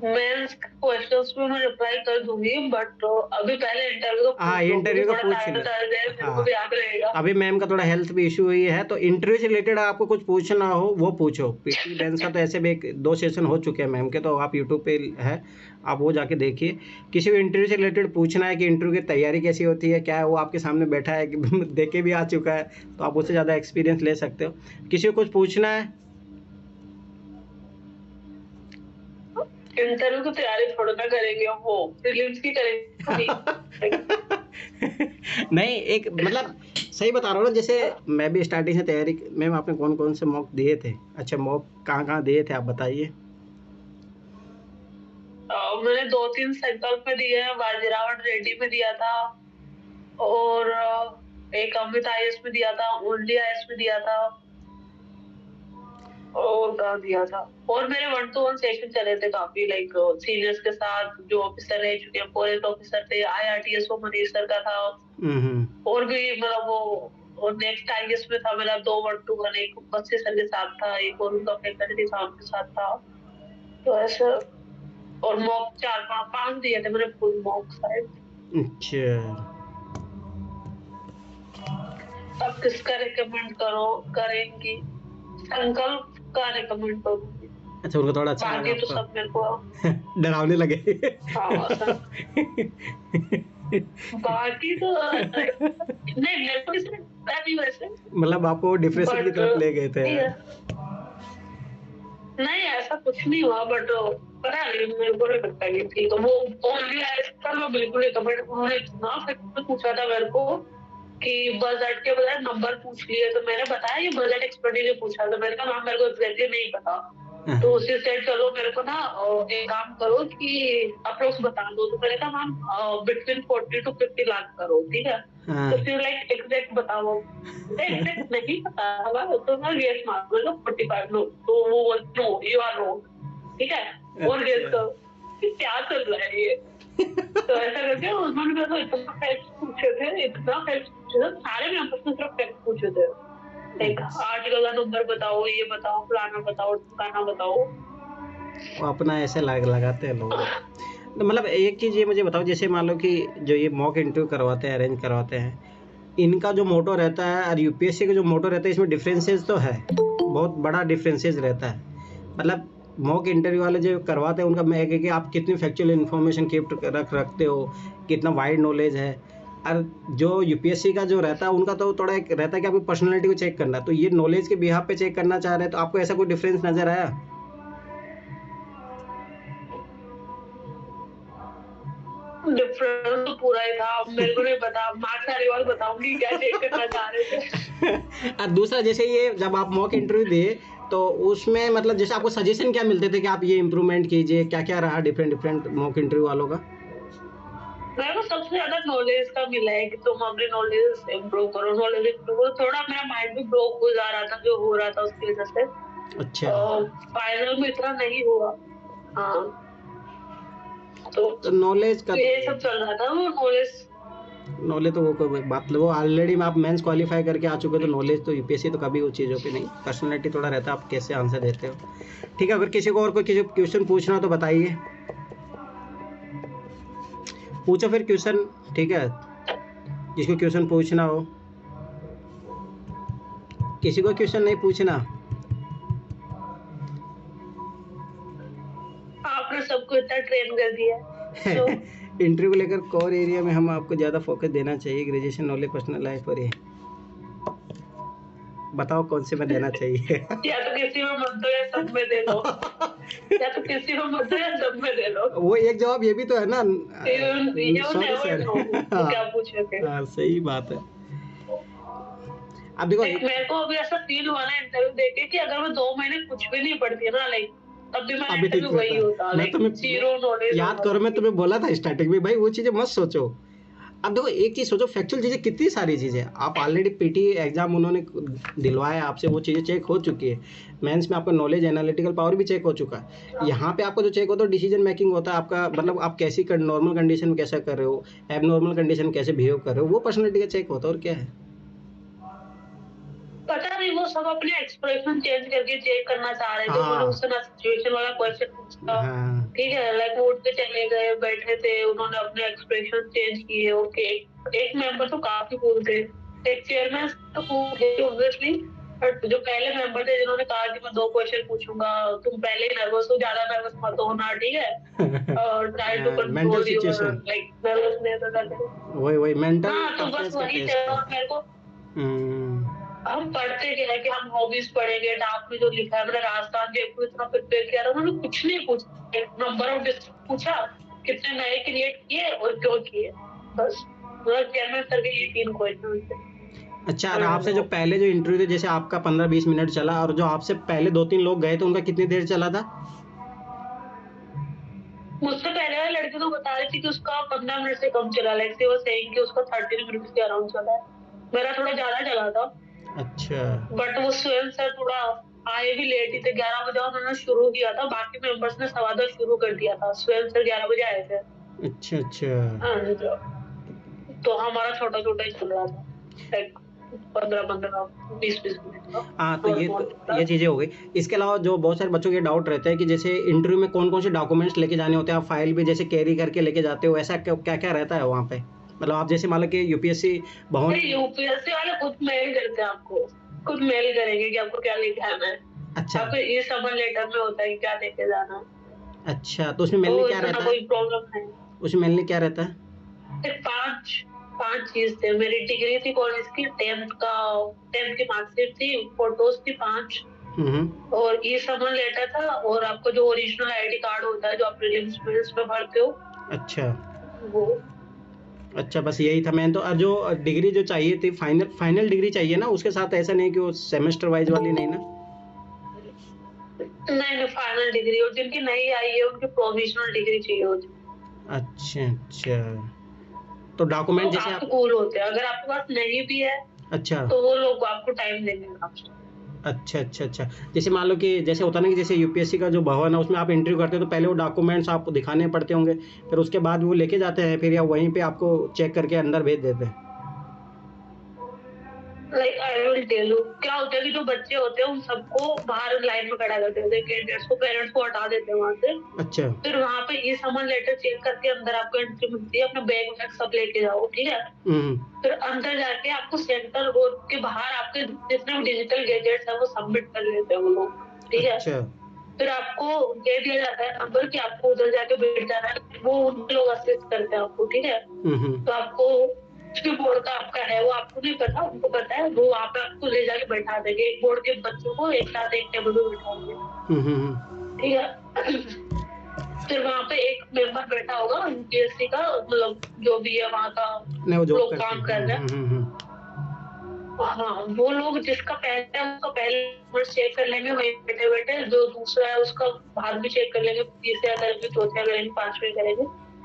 मेंस क्वेश्चंस में मैं रिप्लाई कर दूंगी, बट अभी पहले इंटरव्यू का हाँ पूछ लो, इंटरव्यू का थोड़ा पूछ टाइम लो। मेरे को हाँ भी याद रहेगा। अभी मैम का थोड़ा हेल्थ भी इशू हुई है, तो इंटरव्यू से रिलेटेड आपको कुछ पूछना हो वो पूछो। पीटी मेंस का तो ऐसे भी एक दो सेशन हो चुके हैं मैम के, तो आप यूट्यूब पे है, आप वो जाके देखिए। किसी भी इंटरव्यू से रिलेटेड पूछना है कि इंटरव्यू की तैयारी कैसी होती है, क्या है, वो आपके सामने बैठा है कि देख के भी आ चुका है, तो आप उससे ज़्यादा एक्सपीरियंस ले सकते हो। किसी को कुछ पूछना है? इंटरव्यू की तैयारी थोड़ा ना करेंगे, वो प्रीलिम्स की करेंगे। नहीं एक मतलब सही बता रहा हूँ ना, जैसे मैं भी स्टार्टिंग से तैयारी, मैम आपने कौन कौन से मॉक दिए थे? अच्छा मॉक कहाँ कहाँ दिए थे आप बताइए। मैंने 2-3 संकल्प में दिए हैं, बाजीराव रेड्डी में दिया था, और एक अमित आईएएस में दिया था, ओनली आईएएस में दिया था, और कहाँ दिया था, और मेरे 1-to-1 सेशन चले थे काफी, लाइक सीनियर्स के साथ जो ऑफिसर रह चुके हैं, फॉरेस्ट ऑफिसर थे, आईआरटीएस वो मनीष सर का था, और भी मतलब वो, और नेक्स्ट आईएएस में था मेरा 2 1-to-1, एक बच्चे सर के साथ था, एक और उनका फैकल्टी साहब के साथ था, तो ऐसा। और मॉक 4-5 दिए थे मैंने फुल मॉक शायद। अच्छा अब किसका रिकमेंड करेंगी? संकल्प का रिकमेंड करूंगी। अच्छा उनको थोड़ा अच्छा लगा बाकी तो आपका? सब मेरे को डरावने लगे। हाँ बाकी तो नहीं, मेरे को इसमें पता नहीं वैसे, मतलब आपको डिप्रेशन की तरफ ले गए थे? नहीं ऐसा कुछ नहीं हुआ, बट पता नहीं मेरे को नहीं लगता कि ठीक है, वो ओनली आईएएस मैं बिल्कुल रिकमेंड, उन्होंने इतना फैक्टर पूछा था मेरे को कि बजट के बजाय नंबर पूछ लिए, तो मैंने बताया ये बजट एक्सपर्टी ने पूछा था, मैंने कहा मैम मेरे को एग्जैक्टली नहीं पता, हाँ, तो उसी से चलो मेरे को ना एक काम करो कि अप्रोक्स बता दो। तो मैंने कहा मैम बिटवीन 40 to 50 लाख करो, ठीक है। हाँ, तो फिर लाइक एग्जैक्ट बताओ, एग्जैक्ट नहीं पता होगा तो मैं गेस मार दूंगा 45 नो। तो वो बोलते नो यू आर रॉन्ग, ठीक है, और गेस अच्छा। करो कि क्या चल रहा है ये। तो ऐसा करके उन्होंने मेरे को इतना फैक्ट्स पूछे थे, इतना फैक्ट्स पूछे थे, सारे मेंबर्स ने सिर्फ फैक्ट्स पूछे थे। लाइक अच्छा, आर्टिकल का नंबर बताओ, ये बताओ, फलाना बताओ, ठिकाना बताओ। वो अपना ऐसे लगाते हैं लोग। तो मतलब एक चीज़ ये मुझे बताओ, जैसे मान लो कि जो ये मॉक इंटरव्यू करवाते हैं, अरेंज करवाते हैं, इनका जो मोटो रहता है और यूपीएससी का जो मोटो रहता है, इसमें डिफरेंसेस तो है, बहुत बड़ा डिफरेंसेस रहता है। मतलब मॉक इंटरव्यू वाले जो करवाते हैं उनका मैं कि आप कितनी फैक्चुअल इन्फॉर्मेशन कीप रखते हो, कितना वाइड नॉलेज है। और जो यूपीएससी का जो रहता है उनका तो थोड़ा एक रहता है कि आपकी पर्सनैलिटी को चेक करना, तो ये नॉलेज के बिहाफ पे चेक करना चाह रहे हैं, तो आपको ऐसा कोई डिफरेंस नज़र आया? डिफरेंस तो पूरा ही था। अब मेरे को नहीं पता, मार्क्स सारी बार बताऊंगी क्या चेक करना चाह रहे थे। और दूसरा, जैसे ये जब आप मॉक इंटरव्यू दिए तो उसमें मतलब जैसे आपको सजेशन क्या मिलते थे कि आप ये इम्प्रूवमेंट कीजिए, क्या क्या रहा डिफरेंट डिफरेंट मॉक इंटरव्यू वालों का? मेरे को सबसे ज्यादा नॉलेज का मिला है कि तुम अपनी नॉलेज इम्प्रूव करो, नॉलेज इम्प्रूव करो। थोड़ा मेरा माइंड भी ब्लॉक हो जा रहा था जो हो रहा था उसकी वजह से। अच्छा, फाइनल में इतना नहीं हुआ। हाँ, तो तो नॉलेज का ये सब चल रहा था वो नॉलेज। नॉलेज तो वो कोई बात, वो ऑलरेडी में आप मेंस क्वालिफाई करके आ चुके हो, तो नॉलेज तो यूपीएससी तो कभी उस चीज़ों पे नहीं, पर्सनैलिटी थोड़ा रहता है आप कैसे आंसर देते हो। ठीक है, अगर किसी को और कोई किसी क्वेश्चन पूछना हो तो बताइए, पूछो फिर क्वेश्चन। ठीक है, जिसको क्वेश्चन पूछना हो। किसी को क्वेश्चन नहीं पूछना? आपने सबको इतना ट्रेन कर दिया है तो इंटरव्यू को लेकर कोर एरिया में हम आपको ज़्यादा फोकस देना चाहिए, ग्रेजुएशन, नॉलेज, पर्सनल लाइफ, और ये बताओ कौन से में देना चाहिए? या तो किसी में मत दो या सब में दे दो, या तो किसी में मत दो या सब में दे दो। वो एक जवाब ये भी तो है ना, You sorry never sir. know वो क्या पूछोगे। हाँ, सही बात है। अब देखो लाइक मेरे को अभी ऐसा फील हुआ ना इंटरव्यू देके कि अगर मैं 2 महीने कुछ भी नहीं पढ़ती ना, लाइक तब भी मेरा अभी ठीक इंटरव्यू वही रहता होता, है। मैं लाइक तुम्हें जीरो नॉलेज याद होगा करो, मैं उसकी। तुम्हें बोला था स्टार्टिंग में, भाई वो चीज़ें मत सोचो। अब देखो एक चीज़ सोचो, फैक्चुअल चीज़ें कितनी सारी चीज़ें आप ऑलरेडी पीटी एग्जाम उन्होंने दिलवाया आपसे, वो चीज़ें चेक हो चुकी है। मेंस में आपका नॉलेज, एनालिटिकल पावर भी चेक हो चुका है। यहाँ पे आपको जो चेक होता है डिसीजन मेकिंग होता है आपका, मतलब आप कैसी नॉर्मल कंडीशन में कैसा कर रहे हो, एब नॉर्मल कंडीशन में कैसे बिहेव कर रहे हो, वो पर्सनैलिटी का चेक होता है, और क्या है। पता नहीं वो सब अपने एक्सप्रेशन चेंज करके चेक करना चाह रहे थे। उन्होंने हाँ, मुझसे ना सिचुएशन वाला क्वेश्चन पूछा, हाँ, ठीक है, लाइक वो उठ के चले गए, बैठे थे, उन्होंने अपने एक्सप्रेशन चेंज किए। ओके, एक मेंबर तो काफी कूल थे, एक चेयरमैन तो कूल थे ऑब्वियसली, बट जो पहले मेंबर थे जिन्होंने कहा कि मैं 2 क्वेश्चन पूछूंगा, तुम पहले ही नर्वस हो, ज्यादा नर्वस मत होना, ठीक है, और try to mental control your situation, like nervousness. वही वही मेंटल हाँ, तो बस टफनेस का वही थे। टेस्ट है। और मेरे को हम्म, हम पढ़ते क्या है कि हम हॉबीज पढ़ेंगे, डाक में जो लिखा है, मैंने राजस्थान जयपुर इतना प्रिपेयर किया था, उन्होंने कुछ नहीं पूछा, नंबर ऑफ डिस्ट्रिक्ट पूछा, कितने नए क्रिएट किए और क्यों किए, बस। मतलब चेयरमैन सर के ये 3 क्वेश्चन थे। अच्छा, और आपसे जो पहले जो इंटरव्यू थे, जैसे आपका 15-20 मिनट चला, और जो आपसे पहले 2-3 लोग गए थे उनका कितनी देर चला था? मुझसे पहले वाले लड़के तो बता रहे थे कि उसका 15 मिनट से कम चला, लाइक सी वाज सेइंग कि उसका 30 मिनट्स के अराउंड चला है। मेरा थोड़ा ज्यादा चला था, अच्छा, बट वो स्वयं सर थोड़ा आए भी लेट ही थे। 11 बजे उन्होंने शुरू किया था, बाकी मेंबर्स ने 10:15 शुरू कर दिया था, स्वयं सर 11 बजे आए थे। अच्छा, अच्छा। हाँ, तो हमारा छोटा छोटा ही चल रहा था, लाइक 15-15 20-20 मिनट का हाँ, तो नॉर्मल ये चीज़ें हो गई। इसके अलावा जो बहुत सारे बच्चों के डाउट रहते हैं कि जैसे इंटरव्यू में कौन कौन से डॉक्यूमेंट्स लेके जाने होते हैं, आप फाइल भी जैसे कैरी करके लेके जाते हो, ऐसा क्या क्या रहता है वहाँ पे? मतलब आप जैसे मान लो कि यूपीएससी भवन। यूपीएससी वाले खुद मेल करते हैं आपको, खुद मेल करेंगे कि आपको क्या लेके आना है। अच्छा, आपको ये समन लेटर में होता है कि क्या लेके जाना है, अच्छा, तो उसमें मेनली तो क्या इतना रहता है? कोई प्रॉब्लम नहीं। उसमें मेनली क्या रहता है? सिर्फ 5 चीज थे। मेरी डिग्री थी कॉलेज की, 10th की मार्कशीट थी, फोटोज थी 5, और ये समन लेटर था, और आपको जो ओरिजिनल आईडी कार्ड होता है जो आप प्रीलिम्स मेंस में भरते हो, अच्छा, वो। अच्छा, बस यही था मैंने तो। और जो डिग्री जो चाहिए थी, फाइनल फाइनल डिग्री चाहिए ना उसके साथ, ऐसा नहीं कि वो सेमेस्टर वाइज वाली नहीं ना? नहीं नहीं, फाइनल डिग्री, और जिनकी नहीं आई है उनकी प्रोविजनल डिग्री चाहिए होती है। अच्छा अच्छा। तो तो डॉक्यूमेंट जैसे काफी आप, कूल होते हैं। अगर आपके पास नहीं भी है अच्छा तो वो लोग आपको टाइम देंगे आपसे। अच्छा अच्छा अच्छा। जैसे मान लो कि जैसे होता ना कि जैसे यूपीएससी का जो भवन है उसमें आप इंटरव्यू करते हो तो पहले वो डॉक्यूमेंट्स आपको दिखाने पड़ते होंगे, फिर उसके बाद वो लेके जाते हैं फिर, या वहीं पे आपको चेक करके अंदर भेज देते हैं? Like I will tell you क्या होता है कि जो बच्चे होते हैं उन सबको बाहर लाइन में खड़ा कर देते हैं, कैंडिडेट्स को, पेरेंट्स को हटा देते हैं वहां से। अच्छा। फिर वहां पे ये समन लेटर चेक करके अंदर आपको एंट्री मिलती है, अपना बैग वैग सब लेके जाओ, ठीक है। हम्म। फिर अंदर जाके आपको सेंटर रोड के बाहर आपके जितने भी डिजिटल गैजेट्स है वो सबमिट कर लेते हैं वो लोग, ठीक है। अच्छा। फिर आपको दे दिया जाता है नंबर कि आपको उधर जाके बैठ जाना है, वो उन लोग असिस्ट करते हैं आपको, ठीक है। तो आपको जो बोर्ड का आपका है वो आपको नहीं पता, उनको पता है, वो वहाँ पे आपको ले जाके बैठा देंगे, एक बोर्ड के बच्चों को एक साथ एक टेबल पे बैठाएंगे, ठीक है। फिर वहाँ पे एक मेंबर बैठा होगा यूपीएससी का, मतलब जो भी है वहाँ का नहीं वो जॉब लोग करते काम हैं। कर रहे हैं। हाँ, वो लोग जिसका पहले है उसका पहले नंबर चेक कर लेंगे वहीं बैठे बैठे, जो दूसरा है उसका बाद भी चेक कर लेंगे, तीसरा करेंगे, चौथा करेंगे, पांचवें करेंगे।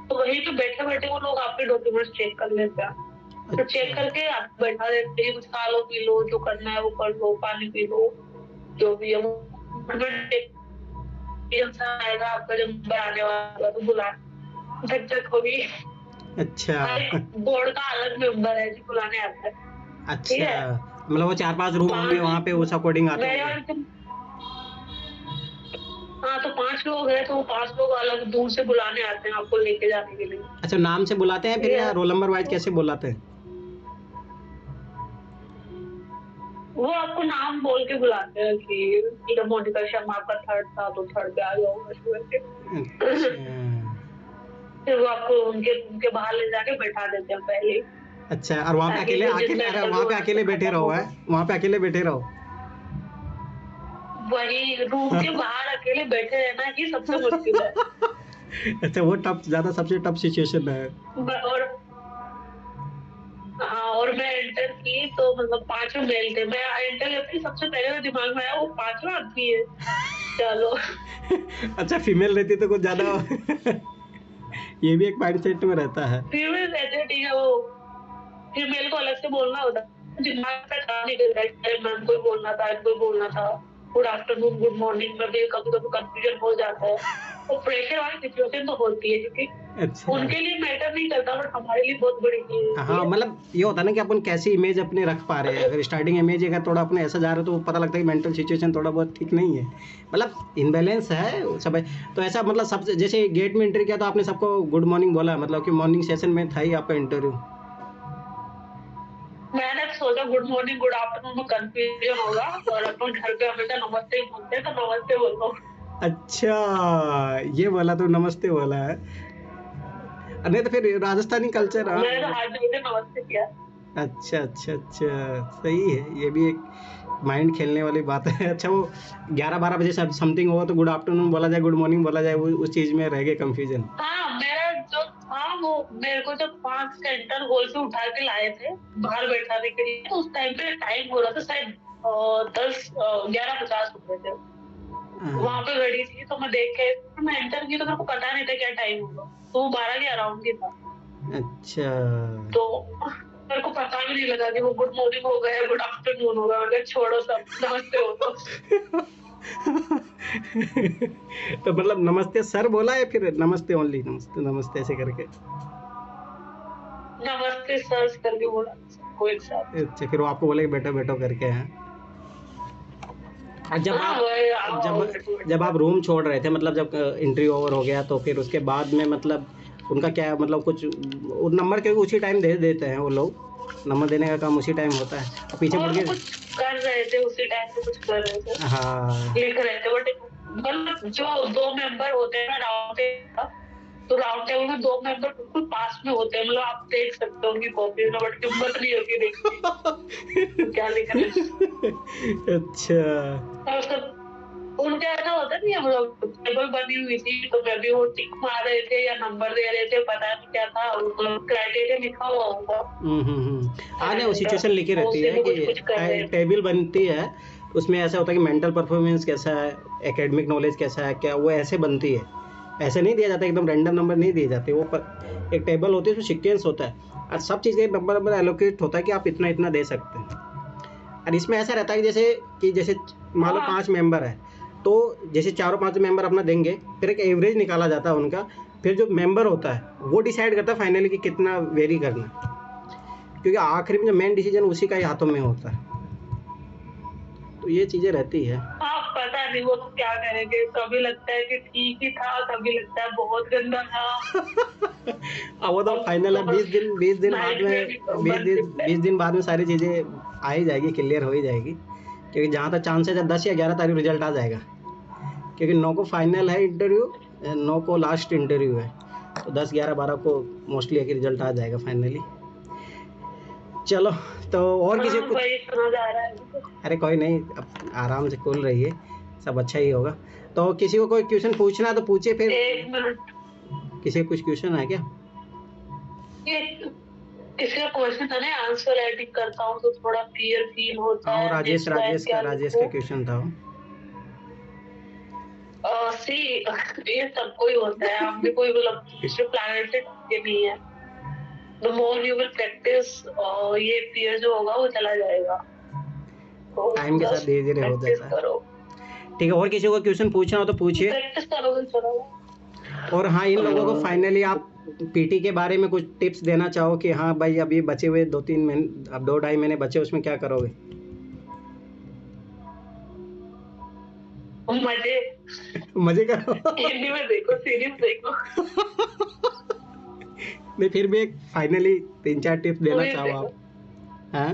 तो वहीं पे बैठे बैठे वो लोग आपके डॉक्यूमेंट्स चेक कर लेते हैं। तो चेक अच्छा करके आप बैठा देते हैं, कुछ खा लो पी लो, जो करना है वो कर लो, पानी पी लो, जो भी है वो आएगा आपका, जब नंबर आने वाला तो बुला झक झक होगी। अच्छा बोर्ड का अलग मेंबर है जो बुलाने आता है, ठीक अच्छा। है। मतलब वो 4-5 रूम होंगे वहाँ पे उस अकॉर्डिंग आते मेरे होंगे। और तुम, हाँ, तो 5 लोग हैं तो वो 5 लोग अलग दूर से बुलाने आते हैं आपको लेके जाने के लिए, अच्छा नाम से बुलाते हैं फिर, ठीक या है। रोल नंबर वाइज कैसे बुलाते हैं? वो आपको नाम बोल के बुलाते हैं कि मोनिका शर्मा आपका थर्ड था तो थर्ड पे आ जाओ, ऐसे करके। अच्छा फिर वो आपको उनके उनके बाहर ले जाके बैठा देते हैं पहले ही, अच्छा। और वहाँ पे ताकि अकेले फिर अकेले, जितना अरे इंटरव्यू वहाँ पे वहां से अकेले बैठे खत्म रहो है, होगा, वहाँ पे अकेले बैठे रहो। वही रूम के बाहर अकेले बैठे रहना ही सबसे मुश्किल है। अच्छा वो टफ, ज्यादा सबसे टफ सिचुएशन है। और हाँ, और मैं एंटर की तो मतलब 5 मेल थे, मैं एंटर करती सबसे पहले तो दिमाग में आया वो 5वां आदमी है, चलो। अच्छा फीमेल रहती तो कुछ ज्यादा ये भी एक माइंडसेट में रहता है। फीमेल रहते हैं, ठीक है, वो फीमेल को अलग से बोलना होता है, दिमाग का काम नहीं करता है, मैम को बोलना था, कोई बोलना था, गुड आफ्टरनून गुड मॉर्निंग में भी कभी कभी कंफ्यूजन हो जाता है। तो प्रेशर वाली सिचुएशन तो होती है, क्योंकि अच्छा उनके लिए मैटर नहीं करता बट हमारे लिए बहुत बड़ी चीज हाँ, है। मतलब ये होता है ना कि अपन कैसी इमेज अपने रख पा रहे हैं। अगर स्टार्टिंग इमेज अगर थोड़ा अपने ऐसा जा रहा है तो पता लगता है कि मेंटल सिचुएशन थोड़ा बहुत ठीक नहीं है, मतलब इनबैलेंस है सब है। तो ऐसा मतलब सबसे, जैसे गेट में एंट्री किया तो आपने सबको गुड मॉर्निंग बोला, मतलब कि मॉर्निंग सेशन में था ही आपका इंटरव्यू? मैंने सोचा गुड मॉर्निंग गुड आफ्टरनून में कंफ्यूजन होगा, और अपन घर पे हमेशा नमस्ते ही बोलते हैं तो नमस्ते बोलता हूँ। अच्छा ये बोला तो नमस्ते बोला है, नहीं तो फिर राजस्थानी कल्चर। हाँ मैंने तो हाथ जोड़ के नमस्ते किया। अच्छा अच्छा अच्छा, सही है, ये भी एक माइंड खेलने वाली बात है। अच्छा वो 11-12 बजे समथिंग हो तो गुड आफ्टरनून बोला जाए, गुड मॉर्निंग बोला जाए, वो उस चीज़ में रह गए कंफ्यूजन। हाँ, मेरा जो था वो मेरे को जब 5 सेंटर हॉल से उठा के लाए थे बाहर बैठाने के लिए, तो उस टाइम पे टाइम हो रहा था शायद 11:50 हो रहे थे। वहां पे घड़ी थी तो मैं देख के मैं एंटर की तो मेरे को पता नहीं था क्या टाइम होगा, तो वो 12 के अराउंड ही था। अच्छा तो मेरे को पता भी नहीं लगा कि वो गुड मॉर्निंग हो गया गुड आफ्टरनून होगा, मैंने छोड़ो सब नमस्ते हो तो। तो मतलब नमस्ते सर बोला है फिर नमस्ते ओनली, नमस्ते नमस्ते ऐसे करके? नमस्ते सर करके बोला सबको एक साथ। अच्छा फिर वो आपको बोले कि बैठो बैठो करके हैं? और हाँ, जब आप रूम छोड़ रहे थे, मतलब जब इंटरव्यू ओवर हो गया तो फिर उसके बाद में मतलब उनका क्या, मतलब कुछ नंबर क्योंकि उसी टाइम दे देते हैं वो लोग, नंबर देने का काम उसी टाइम होता है, और पीछे मुड़ और के। कुछ कर रहे थे उसी टाइम पे, कुछ कर रहे थे, हाँ लिख रहे थे, बट मतलब जो 2 मेंबर होते हैं ना राउंड टेबल, तो राउंड टेबल में 2 मेंबर बिल्कुल पास में होते हैं, मतलब आप देख सकते हो उनकी कॉपी में, बट हिम्मत नहीं होती देखने की तो क्या लिख रहे हैं। अच्छा उनका ऐसा होता नहीं है, मतलब टेबल बनी हुई थी तो मैं भी वो टिक मार रहे थे या नंबर दे रहे थे, पता नहीं क्या था, क्राइटेरिया लिखा हुआ होगा। हाँ नहीं वो सिचुएशन लिखी रहती है कि कुछ कर रहे थे। टेबल बनती है उसमें ऐसा होता है कि मेंटल परफॉर्मेंस कैसा है, एकेडमिक नॉलेज कैसा है, क्या वो ऐसे बनती है। ऐसे नहीं दिया जाता, एकदम रैंडम नंबर नहीं दिए जाते, वो एक टेबल होती है, उसमें सीक्वेंस होता है और सब चीज़ का नंबर नंबर एलोकेट होता है कि आप इतना इतना दे सकते हैं। और इसमें ऐसा रहता है कि जैसे मान लो 5 मेंबर है, तो जैसे चारों 5 मेंबर अपना देंगे, फिर एक एवरेज निकाला जाता है उनका, फिर जो मेंबर होता है वो डिसाइड करता है फाइनली कि कितना वेरी करना है, क्योंकि आखिरी में जो मेन डिसीजन उसी का ही हाथों में होता है। तो ये चीज़ें रहती है। हाँ, पता नहीं वो तो क्या करेंगे, कभी लगता है कि ठीक ही था, कभी लगता है बहुत गंदा था। अब वो तो फाइनल है, 20 दिन बाद में 20 दिन बाद में सारी चीज़ें आ ही जाएगी, क्लियर हो ही जाएगी, क्योंकि जहाँ तक चांसेस है 10 या 11 तारीख रिजल्ट आ जाएगा, क्योंकि 9 को फाइनल है इंटरव्यू, 9 को लास्ट इंटरव्यू है, तो 10, 11, 12 को मोस्टली एक रिजल्ट आ जाएगा फाइनली। चलो, तो और किसी को वही समझ आ रहा है। अरे कोई नहीं, अब आराम से खोल रही है, सब अच्छा ही होगा। तो किसी को कोई क्वेश्चन पूछना है तो पूछिए फिर। 1 मिनट, किसी को कुछ क्वेश्चन है क्या? ये किसी का क्वेश्चन था ना, आंसर राइटिंग करता हूँ तो थोड़ा फियर फील होता हाँ, है। राजेश Next line क्या का लिखूं? क्वेश्चन था वो। सी ये सबको ही होता है, हम भी कोई मतलब दूसरे प्लैनेट से ये नहीं है। The more you will practice, ये फियर जो होगा वो चला जाएगा। तो टाइम के साथ just धीरे धीरे हो practice जाता है। करो, ठीक है, और किसी को क्वेश्चन पूछना हो तो पूछिए। प्रैक्टिस करोगे चलो। और हाँ, इन लोगों को फाइनली आप पीटी के बारे में कुछ टिप्स देना चाहो कि हाँ भाई, अब ये बचे हुए 2-3 महीने, अब 2-2.5 महीने बचे, उसमें क्या करोगे? मजे मजे करो। हिंदी में देखो, सीरीज देखो, नहीं, फिर भी एक फाइनली 3-4 टिप्स देना मूवीज चाहो देखो। आप। हाँ,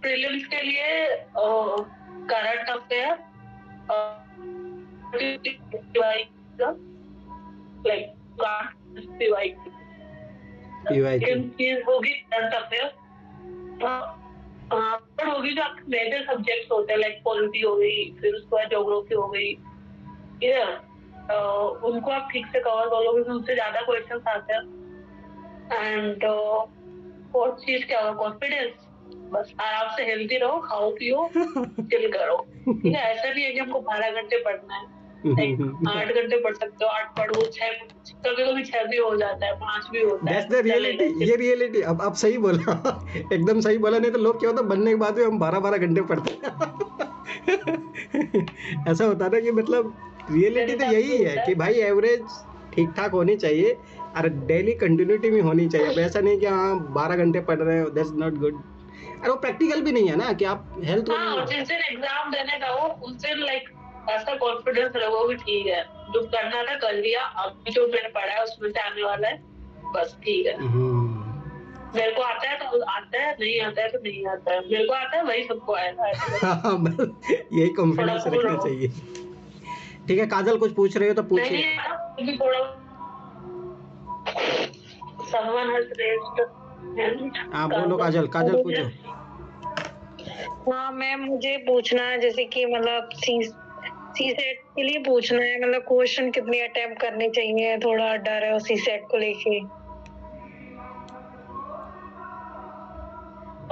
प्रीलिम्स के लिए करंट अफेयर, लाइक पीवाईक्यू। चीज होगी करंट अफेयर, होगी जो आपके मेजर सब्जेक्ट्स होते हैं, लाइक पॉलिटी हो गई, फिर उसके बाद ज्योग्राफी हो गई, उनको आप ठीक से कवर कर लोगे, फिर उससे ज्यादा क्वेश्चन आते हैं। एंड फोर्थ चीज क्या होगा, कॉन्फिडेंस। बस आराम से हेल्दी रहो, खाओ पियो, चिल करो। ठीक है, ऐसा नहीं है कि हमको 12 घंटे पढ़ना है, 8 घंटे पढ़ सकते हो, 8 पढ़ो, 6, कभी कभी 6 भी हो जाता है, 5 भी होता है। दैट्स द रियलिटी, ये रियलिटी। अब आप सही बोला। एकदम सही बोला, नहीं तो लोग क्या होता है, बनने के बाद भी हम 12-12 घंटे पढ़ते हैं। ऐसा होता है ना, कि मतलब रियलिटी तो यही है कि भाई एवरेज ठीक ठाक होनी चाहिए और डेली कंटिन्यूटी में होनी चाहिए। अब ऐसा नहीं कि हाँ 12 घंटे पढ़ रहे हो, दैट्स नॉट गुड। अरे वो प्रैक्टिकल भी नहीं है ना, कि आप हेल्थ जिस दिन एग्जाम देने जाओ उस दिन लाइक ऐसा कॉन्फिडेंस रखो कि ठीक है, जो करना था कर लिया, अब जो मैंने पढ़ा है उसमें से आने वाला है, बस ठीक है। मेरे को आता है तो आता है, नहीं आता है तो नहीं आता है, मेरे को आता है वही सबको आएगा। यही कॉन्फिडेंस रखना चाहिए। ठीक है, काजल कुछ पूछ रहे हो तो पूछिए। हाँ बोलो काजल, काजल पूछो। हाँ मैम, मुझे पूछना है जैसे कि मतलब सी सेट के लिए पूछना है, मतलब क्वेश्चन कितने अटेम्प्ट करने चाहिए, थोड़ा डर है सी सेट को लेके।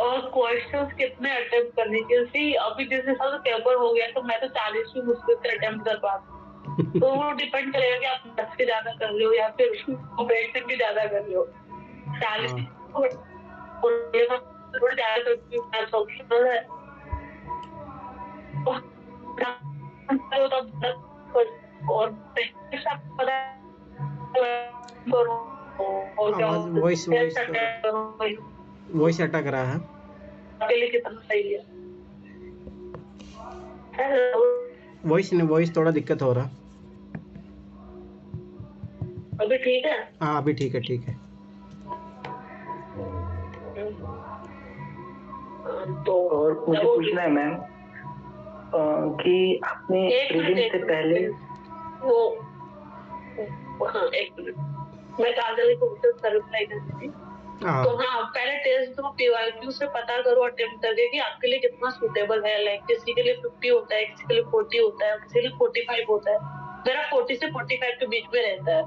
और क्वेश्चंस कितने अटेम्प्ट करने चाहिए, अभी जिस हिसाब से पेपर हो गया तो मैं तो 40 भी मुश्किल से अटेम्प्ट कर पाती। तो वो डिपेंड करेगा कि आप 10 से ज्यादा कर रहे हो या फिर ऑपरेशन भी ज्यादा कर रहे हो। 40 थोड़ा ज्यादा करती ऑप्शनल है, और वॉइस अटक रहा है। कितना सही है, वॉइस थोड़ा दिक्कत हो रहा। अभी ठीक है? हाँ अभी ठीक है, ठीक है। तो और मुझे पूछना है मैम कि आपने प्रीलिम्स से पहले वो हाँ, एक मिनट, मैं काजल को रिप्लाई करती थी। तो हाँ, पहले टेस्ट दो, पीवाईक्यू से पता करो अटेम्प्ट करके कि आपके लिए कितना सूटेबल है। लाइक किसी के लिए 50 होता है, किसी के लिए 40 होता है, किसी के लिए 45 होता है। मेरा 40 से 45 के बीच में रहता है।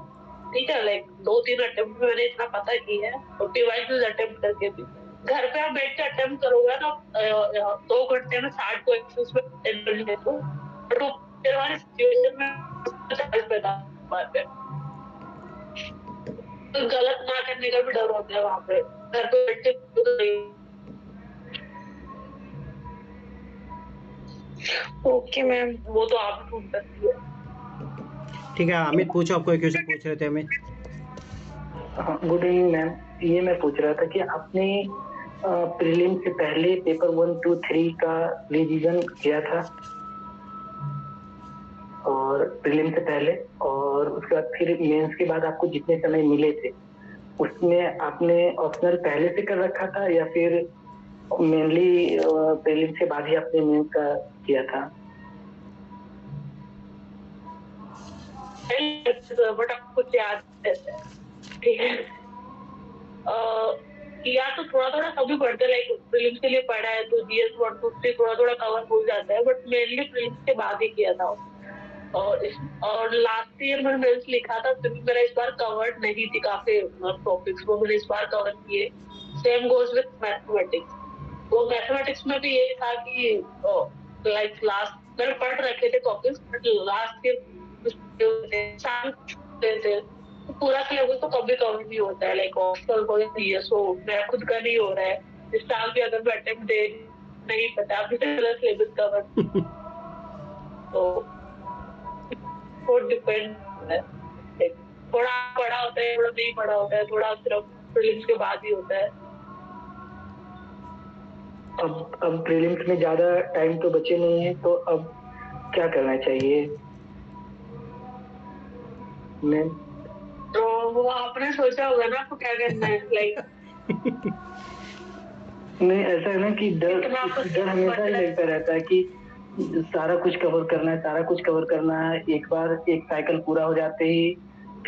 ठीक है, लाइक 2-3 अटेम्प्ट में मैंने इतना पता किया है, और पीवाईक्यू अटेम्प्ट करके भी। घर पे आप बैठ के अटेम्प्ट करोगे ना 2 घंटे में 60 क्वेश्चंस में अटेम्प्ट ले लो, बट वो फिर वाली सिचुएशन में 40 पैदा बात है, तो गलत ना करने का भी डर होता है वहाँ पे, घर पे बैठ के तो नहीं। Okay ma'am. वो तो आप ढूंढ सकती है। ठीक है अमित पूछो, आपको क्वेश्चन पूछ रहे थे अमित। हाँ, गुड इवनिंग मैम। ये मैं पूछ रहा था कि आपने प्रीलिम से पहले पेपर 1, 2, 3 का रिवीजन किया था और प्रीलिम से पहले, और उसके बाद फिर मेंस के बाद आपको जितने समय मिले थे उसमें आपने ऑप्शनल पहले से कर रखा था या फिर मेनली प्रीलिम के बाद ही आपने मेंस का किया था? बट आपको कुछ याद रहता है, ठीक है। या तो थोड़ा थोड़ा सभी पढ़ते, लाइक प्रीलिम्स के लिए पढ़ा है तो जीएस 1, 2, 3 थोड़ा थोड़ा कवर हो जाता है, बट मेनली प्रीलिम्स के बाद ही किया था। और लास्ट ईयर मैंने मेंस लिखा था तो मेरा इस बार कवर्ड नहीं थी काफी टॉपिक्स, वो मैंने इस बार कवर किए। Same goes with mathematics. वो मैथमेटिक्स में भी ये था कि लाइक लास्ट मैंने पढ़ रखे थे टॉपिक्स, बट लास्ट ईयर थे तो पूरा सिलेबस तो कभी कवर नहीं होता है, लाइक ऑप्शनल हो या सो मेरा खुद का नहीं हो रहा है। इस साल भी अगर मैं अटेम्प्ट दे नहीं पता अभी तक सिलेबस कवर, तो वो डिपेंड है, थोड़ा पढ़ा होता है, थोड़ा नहीं पढ़ा होता है, थोड़ा सिर्फ प्रीलिम्स के बाद ही होता है। अब प्रीलिम्स में ज्यादा टाइम तो बचे नहीं है, तो अब क्या करना चाहिए मैम? तो वो आपने सोचा होगा ना आपको क्या करना है, लाइक नहीं, ऐसा है ना कि डर हमेशा ही लगता रहता है कि सारा कुछ कवर करना है, सारा कुछ कवर करना है। एक बार एक साइकिल पूरा हो जाते ही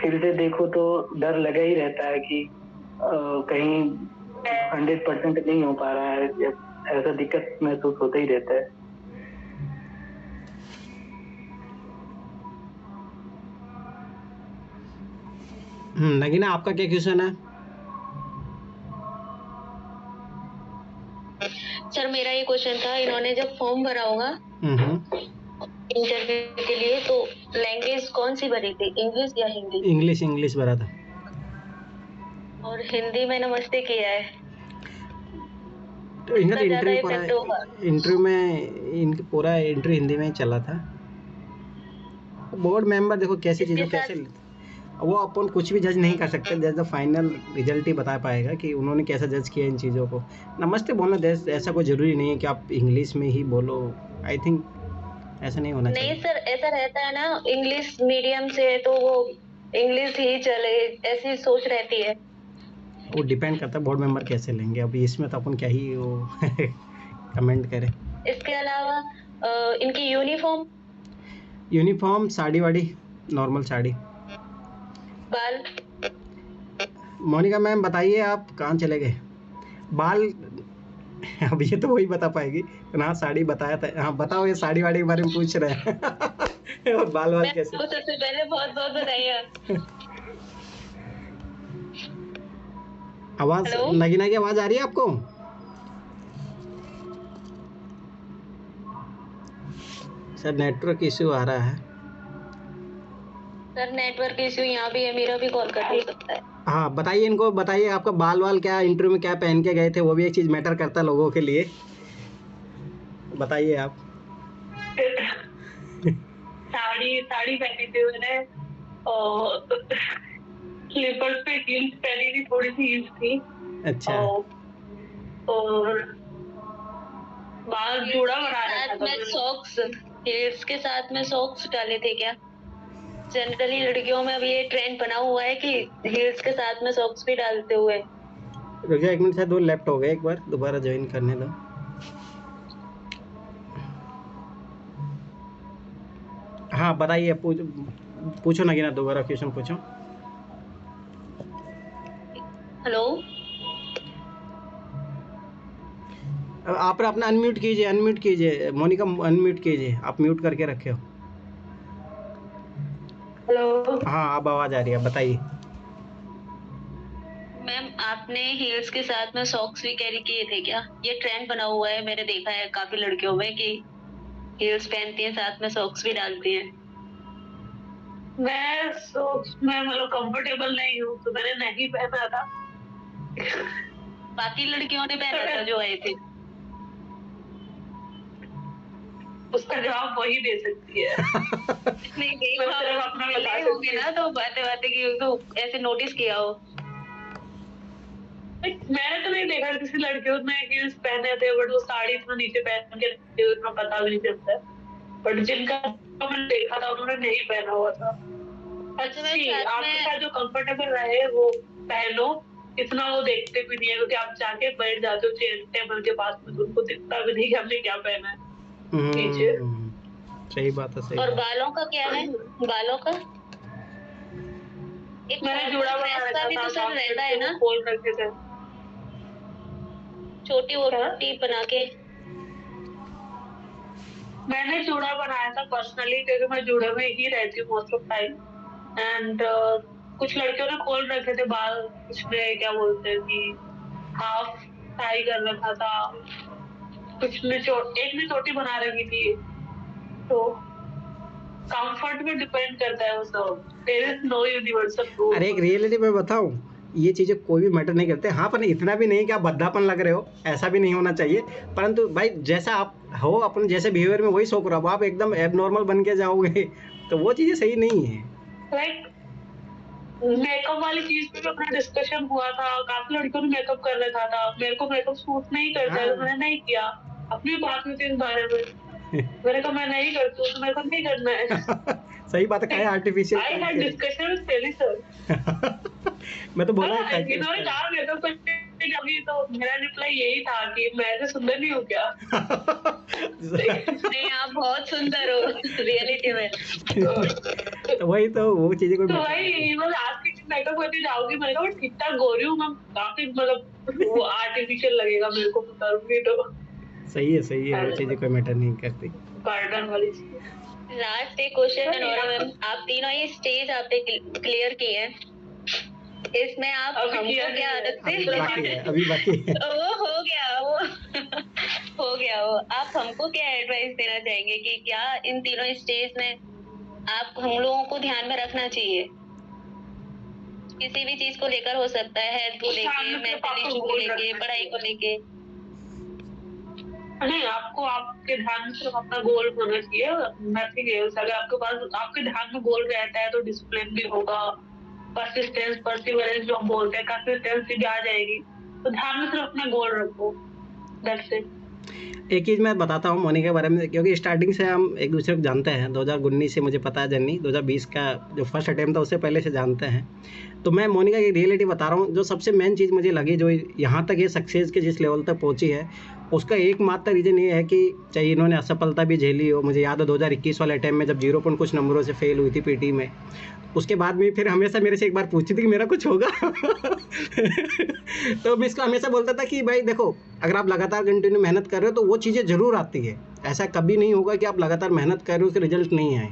फिर से देखो तो डर लगा ही रहता है कि कहीं 100% नहीं हो पा रहा है, ऐसा दिक्कत महसूस होता ही रहता है। नगीना आपका क्या क्वेश्चन है? सर मेरा ये क्वेश्चन था, इन्होंने जब फॉर्म भरा होगा इंटरव्यू के लिए तो लैंग्वेज कौन सी भरी थी, इंग्लिश या हिंदी? इंग्लिश भरा था। और हिंदी में नमस्ते किया है। तो इनका इंटरव्यू में इनका पूरा इंटरव्यू हिंदी में ही चला था। बोर्ड मेंबर देखो कैसी चीज़ों कैसे वो अपन कुछ भी जज नहीं कर सकते, जज द फाइनल रिजल्ट ही बता पाएगा कि उन्होंने कैसा जज किया इन चीज़ों को। नमस्ते बोलना ऐसा कोई ज़रूरी नहीं है कि आप इंग्लिश में ही बोलो, आई थिंक ऐसा नहीं होना चाहिए। नहीं सर, ऐसा रहता है ना, इंग्लिश मीडियम से तो वो इंग्लिश ही चले ऐसी सोच रहती है। वो डिपेंड करता है बोर्ड मेंबर कैसे लेंगे, अभी इसमें तो अपन क्या ही वो कमेंट करें। इसके अलावा इनकी यूनिफॉर्म साड़ी वाड़ी, नॉर्मल साड़ी। बाल? मोनिका मैम बताइए आप कहाँ चले गए? बाल अब ये तो वही बता पाएगी। हाँ साड़ी बताया था। हाँ बताओ, ये साड़ी वाड़ी के बारे में पूछ रहे हैं और बाल कैसे? सबसे पहले बहुत बहुत बधाइयाँ। आवाज नगीना की आवाज आ रही है आपको? सर नेटवर्क इश्यू आ रहा है। सर नेटवर्क इश्यू यहाँ भी है, मेरा भी कॉल कट हो सकता है। हाँ बताइए, इनको बताइए आपका बाल क्या इंटरव्यू में क्या पहन के गए थे, वो भी एक चीज मैटर करता है लोगों के लिए। बताइए आप। साड़ी पहनी थी मैंने और स्लीपर्स पे हील्स पहनी थी, थोड़ी सी हील्स थी। अच्छा। और बाल जोड़ा बना रहा था। मैं सॉक्स, हील्स के साथ में सॉक्स डाले थे क्या? जनरली लड़कियों में अभी ये ट्रेंड बना हुआ है कि हील्स के साथ में सॉक्स भी डालते हुए। रुक जाओ 1 मिनट, शायद वो लेफ्ट हो गए, एक बार दोबारा ज्वाइन करने दो। हाँ बताइए, पूछो नगीना, दोबारा क्वेश्चन पूछो। हेलो, आप अपना अनम्यूट कीजिए मोनिका, अनम्यूट कीजिए, आप म्यूट करके रखे हो। हेलो। हाँ अब आवाज आ रही है, बताइए। मैम आपने हील्स के साथ में सॉक्स भी कैरी किए थे क्या? ये ट्रेंड बना हुआ है, मैंने देखा है काफी लड़कियों में कि हील्स पहनती हैं साथ में सॉक्स भी डालती हैं। मैं सॉक्स में मतलब कंफर्टेबल नहीं हूँ तो मैंने नहीं पहना था। बाकी लड़कियों ने पहना था जो आए थे। उसका जवाब वही दे सकती है। नहीं मैं सिर्फ अपना बता मिले होंगे ना, तो बातें बातें की तो ऐसे नोटिस किया हो। मैंने तो नहीं देखा किसी लड़कियों ने हील्स पहने थे, बट वो साड़ी इतना नीचे पहन के रखते हुए इतना पता भी नहीं चलता। बट जिनका मैंने देखा था उन्होंने नहीं पहना हुआ था। अच्छी आपके साथ जो कंफर्टेबल रहे वो पहनो, इतना वो देखते भी नहीं है, क्योंकि आप जाके बैठ जाते हो चेयर टेबल के पास में, उनको दिखता भी नहीं कि हमने क्या पहना है नीचे। सही बात है, सही और बात। बालों का क्या है? बालों का एक मैंने जुड़ा बना ड्रेस का भी तो सर रहता है ना, खोल रखे थे छोटी वोटी बना के। मैंने जूड़ा बनाया था पर्सनली, क्योंकि मैं जूड़े में ही रहती हूँ मोस्ट ऑफ टाइम। एंड कुछ लड़कियों ने खोल रखे थे बाल, कुछ ने क्या बोलते हैं कि हाफ टाई कर रखा था, कुछ ने एक ने चोटी बना रखी थी। तो कंफर्ट पे डिपेंड करता है वो सब। There is no universal rule. अरे एक रियलिटी में बताऊं, ये चीज़ें कोई भी मैटर नहीं करते। हाँ, पर इतना भी नहीं कि आप भद्दापन लग रहे हो, ऐसा भी नहीं होना चाहिए। परंतु भाई जैसा आप हो, अपने जैसे बिहेवियर में वही शो करो। अब आप एकदम एबनॉर्मल बन के जाओगे तो वो चीज़ें सही नहीं है। लाइक मेकअप वाली चीज पे भी अपना डिस्कशन हुआ था, काफी लड़कियों ने मेकअप कर रखा था। मेरे को मेकअप सूट नहीं करता है तो मैंने नहीं किया। अपनी बात हुई थी इस बारे में, मैंने कहा मैं नहीं करती हूँ तो मेरे को नहीं करना है। सही बात है, क्या artificial. I had discussion with सेली सर। मैं तो बोला है इन्होंने कहा मेकअप करने का भी, तो मेरा रिप्लाई यही था कि मैं ऐसे सुंदर नहीं हूँ क्या? नहीं, आप बहुत सुंदर हो रियलिटी में। तो वही तो वो चीजें कोई तो भाई मतलब आज की मेकअप करके जाऊंगी, मैंने कहा ठीक ठाक गोरी हूँ मैं, काफी मतलब वो आर्टिफिशियल लगेगा मेरे को करूंगी तो। सही है, वो चीजें कोई मैटर नहीं करती। गार्डन वाली चीज। लास्ट एक क्वेश्चन है नोरा मैम, आप तीनों ये स्टेज आपने क्लियर किए हैं, इसमें आप हमको क्या अलग से अभी बाकी है। वो हो गया वो आप हमको क्या एडवाइस देना चाहेंगे कि क्या इन तीनों स्टेज में आप हम लोगों को ध्यान में रखना चाहिए? किसी भी चीज को लेकर हो सकता है, हेल्थ को लेके, मेंटल इशू को लेके, पढ़ाई को लेके। नहीं, आपको आपके ध्यान में सिर्फ अपना गोल होना चाहिए, नथिंग एल्स। अगर आपके पास आपके ध्यान में गोल रहता है तो डिसिप्लिन भी होगा, परसिस्टेंस परसिवरेंस जो हम बोलते हैं, कंसिस्टेंसी भी आ जाएगी। तो ध्यान में सिर्फ अपना गोल रखो, दैट्स इट। एक चीज़ मैं बताता हूँ मोनिका के बारे में, क्योंकि स्टार्टिंग से हम एक दूसरे को जानते हैं। 2019 से मुझे पता है जर्नी, 2020 का जो फर्स्ट अटेम्प्ट था उससे पहले से जानते हैं। तो मैं मोनिका की रियलिटी बता रहा हूँ। जो सबसे मेन चीज़ मुझे लगी, जो यहाँ तक ये सक्सेस के जिस लेवल तक पहुँची है, उसका एकमात्र रीज़न ये है कि चाहे इन्होंने असफलता भी झेली हो। मुझे याद है 2021 वाले अटेम्प्ट में जब 0 पॉइंट कुछ नंबरों से फेल हुई थी पीटी में, उसके बाद में फिर हमेशा मेरे से एक बार पूछती थी कि मेरा कुछ होगा। तो मैं इसको हमेशा बोलता था कि भाई देखो, अगर आप लगातार कंटिन्यू मेहनत कर रहे हो तो वो चीज़ें ज़रूर आती है। ऐसा कभी नहीं होगा कि आप लगातार मेहनत कर रहे हो उसके रिजल्ट नहीं आए।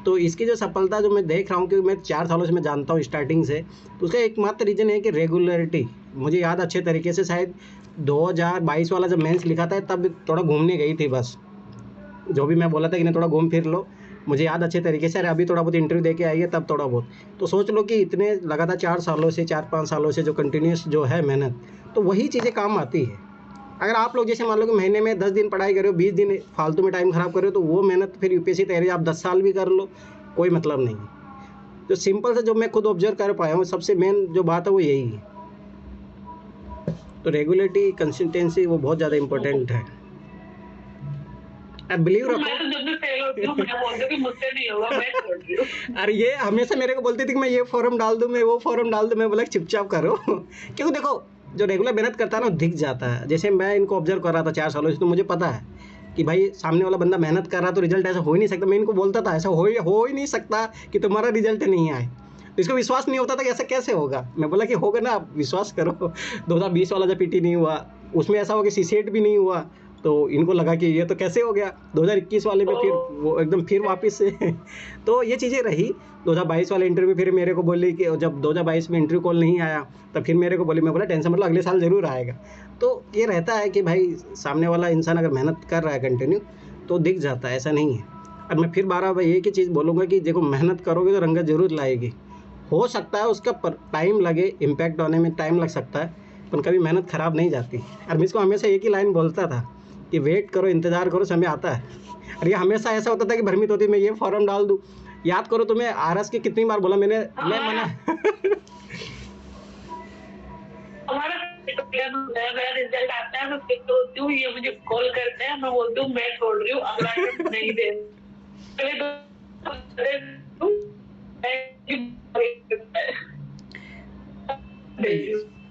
तो इसकी जो सफलता जो मैं देख रहा हूँ, क्योंकि मैं 4 सालों से मैं जानता हूँ स्टार्टिंग से, तो उसका एकमात्र रीज़न है कि रेगुलरिटी। मुझे याद अच्छे तरीके से, शायद 2022 वाला जब मेंस लिखा था तब थोड़ा घूमने गई थी बस। जो भी मैं बोला था कि नहीं थोड़ा घूम फिर लो, मुझे याद अच्छे तरीके से। अरे अभी थोड़ा बहुत इंटरव्यू दे के आई है तब थोड़ा बहुत। तो सोच लो कि इतने लगातार 4 सालों से 4-5 सालों से जो कंटिन्यूस जो है मेहनत, तो वही चीज़ें काम आती है। अगर आप लोग जैसे मान लो कि महीने में 10 दिन पढ़ाई कर रहे हो, 20 दिन फालतू में टाइम ख़राब कर रहे हो, तो वो मेहनत फिर यूपीएससी तैयारी आप 10 साल भी कर लो, कोई मतलब नहीं है। जो सिंपल से जो मैं खुद ऑब्जर्व कर पाया हूँ, सबसे मेन जो बात है वो यही है। तो रेगुलरिटी, कंसिस्टेंसी वो बहुत ज़्यादा इंपॉर्टेंट है। अब बिलीव रखो, मैं तो जब भी फेल होती हूँ मैं बोलती हूँ कि मुझसे नहीं होगा, मैं छोड़ रही हूँ। अरे ये हमेशा मेरे को बोलती थी कि मैं ये फॉर्म डाल दूँ, मैं वो फॉर्म डाल दूँ। मैं बोला चुपचाप करो। क्योंकि देखो, जो रेगुलर मेहनत करता है ना दिख जाता है। जैसे मैं इनको ऑब्जर्व कर रहा था 4 सालों से, तो मुझे पता है कि भाई सामने वाला बंदा मेहनत कर रहा तो रिजल्ट ऐसा हो ही नहीं सकता। मैं इनको बोलता था ऐसा हो ही नहीं सकता कि तुम्हारा रिजल्ट नहीं आए। तो इसको विश्वास नहीं होता था कि ऐसा कैसे होगा। मैं बोला कि होगा ना, आप विश्वास करो। 2020 वाला जब पीटी नहीं हुआ, उसमें ऐसा हुआ कि सीसेट भी नहीं हुआ, तो इनको लगा कि ये तो कैसे हो गया 2021 वाले में, फिर वो एकदम फिर वापस से तो ये चीज़ें रही। 2022 वाले इंटरव्यू फिर मेरे को बोली कि जब 2022 में इंटरव्यू कॉल नहीं आया तब फिर मेरे को बोली, मैं बोला टेंशन मतलब अगले साल ज़रूर आएगा। तो ये रहता है कि भाई सामने वाला इंसान अगर मेहनत कर रहा है कंटिन्यू तो दिख जाता है, ऐसा नहीं है। और मैं फिर 12 भाई एक ही चीज़ बोलूँगा कि देखो मेहनत करोगे तो रंगत ज़रूर लाएगी। हो सकता है उसका टाइम लगे, इम्पैक्ट होने में टाइम लग सकता है, पर कभी मेहनत ख़राब नहीं जाती। और मैं इसको हमेशा एक ही लाइन बोलता था कि वेट करो, इंतज़ार करो, समय आता है। और ये हमेशा ऐसा होता था कि भ्रमित होती मैं ये फॉर्म डाल दूँ। याद करो तुम्हें आरएस की कितनी बार बोला मैंने, मैं मना हमारा मेरा रिजल्ट आता है, मैं फिर बोलती हूँ, ये मुझे कॉल करते हैं, मैं बोलती हूँ मैं छोड़ रही हूँ, अगला attempt नहीं दे।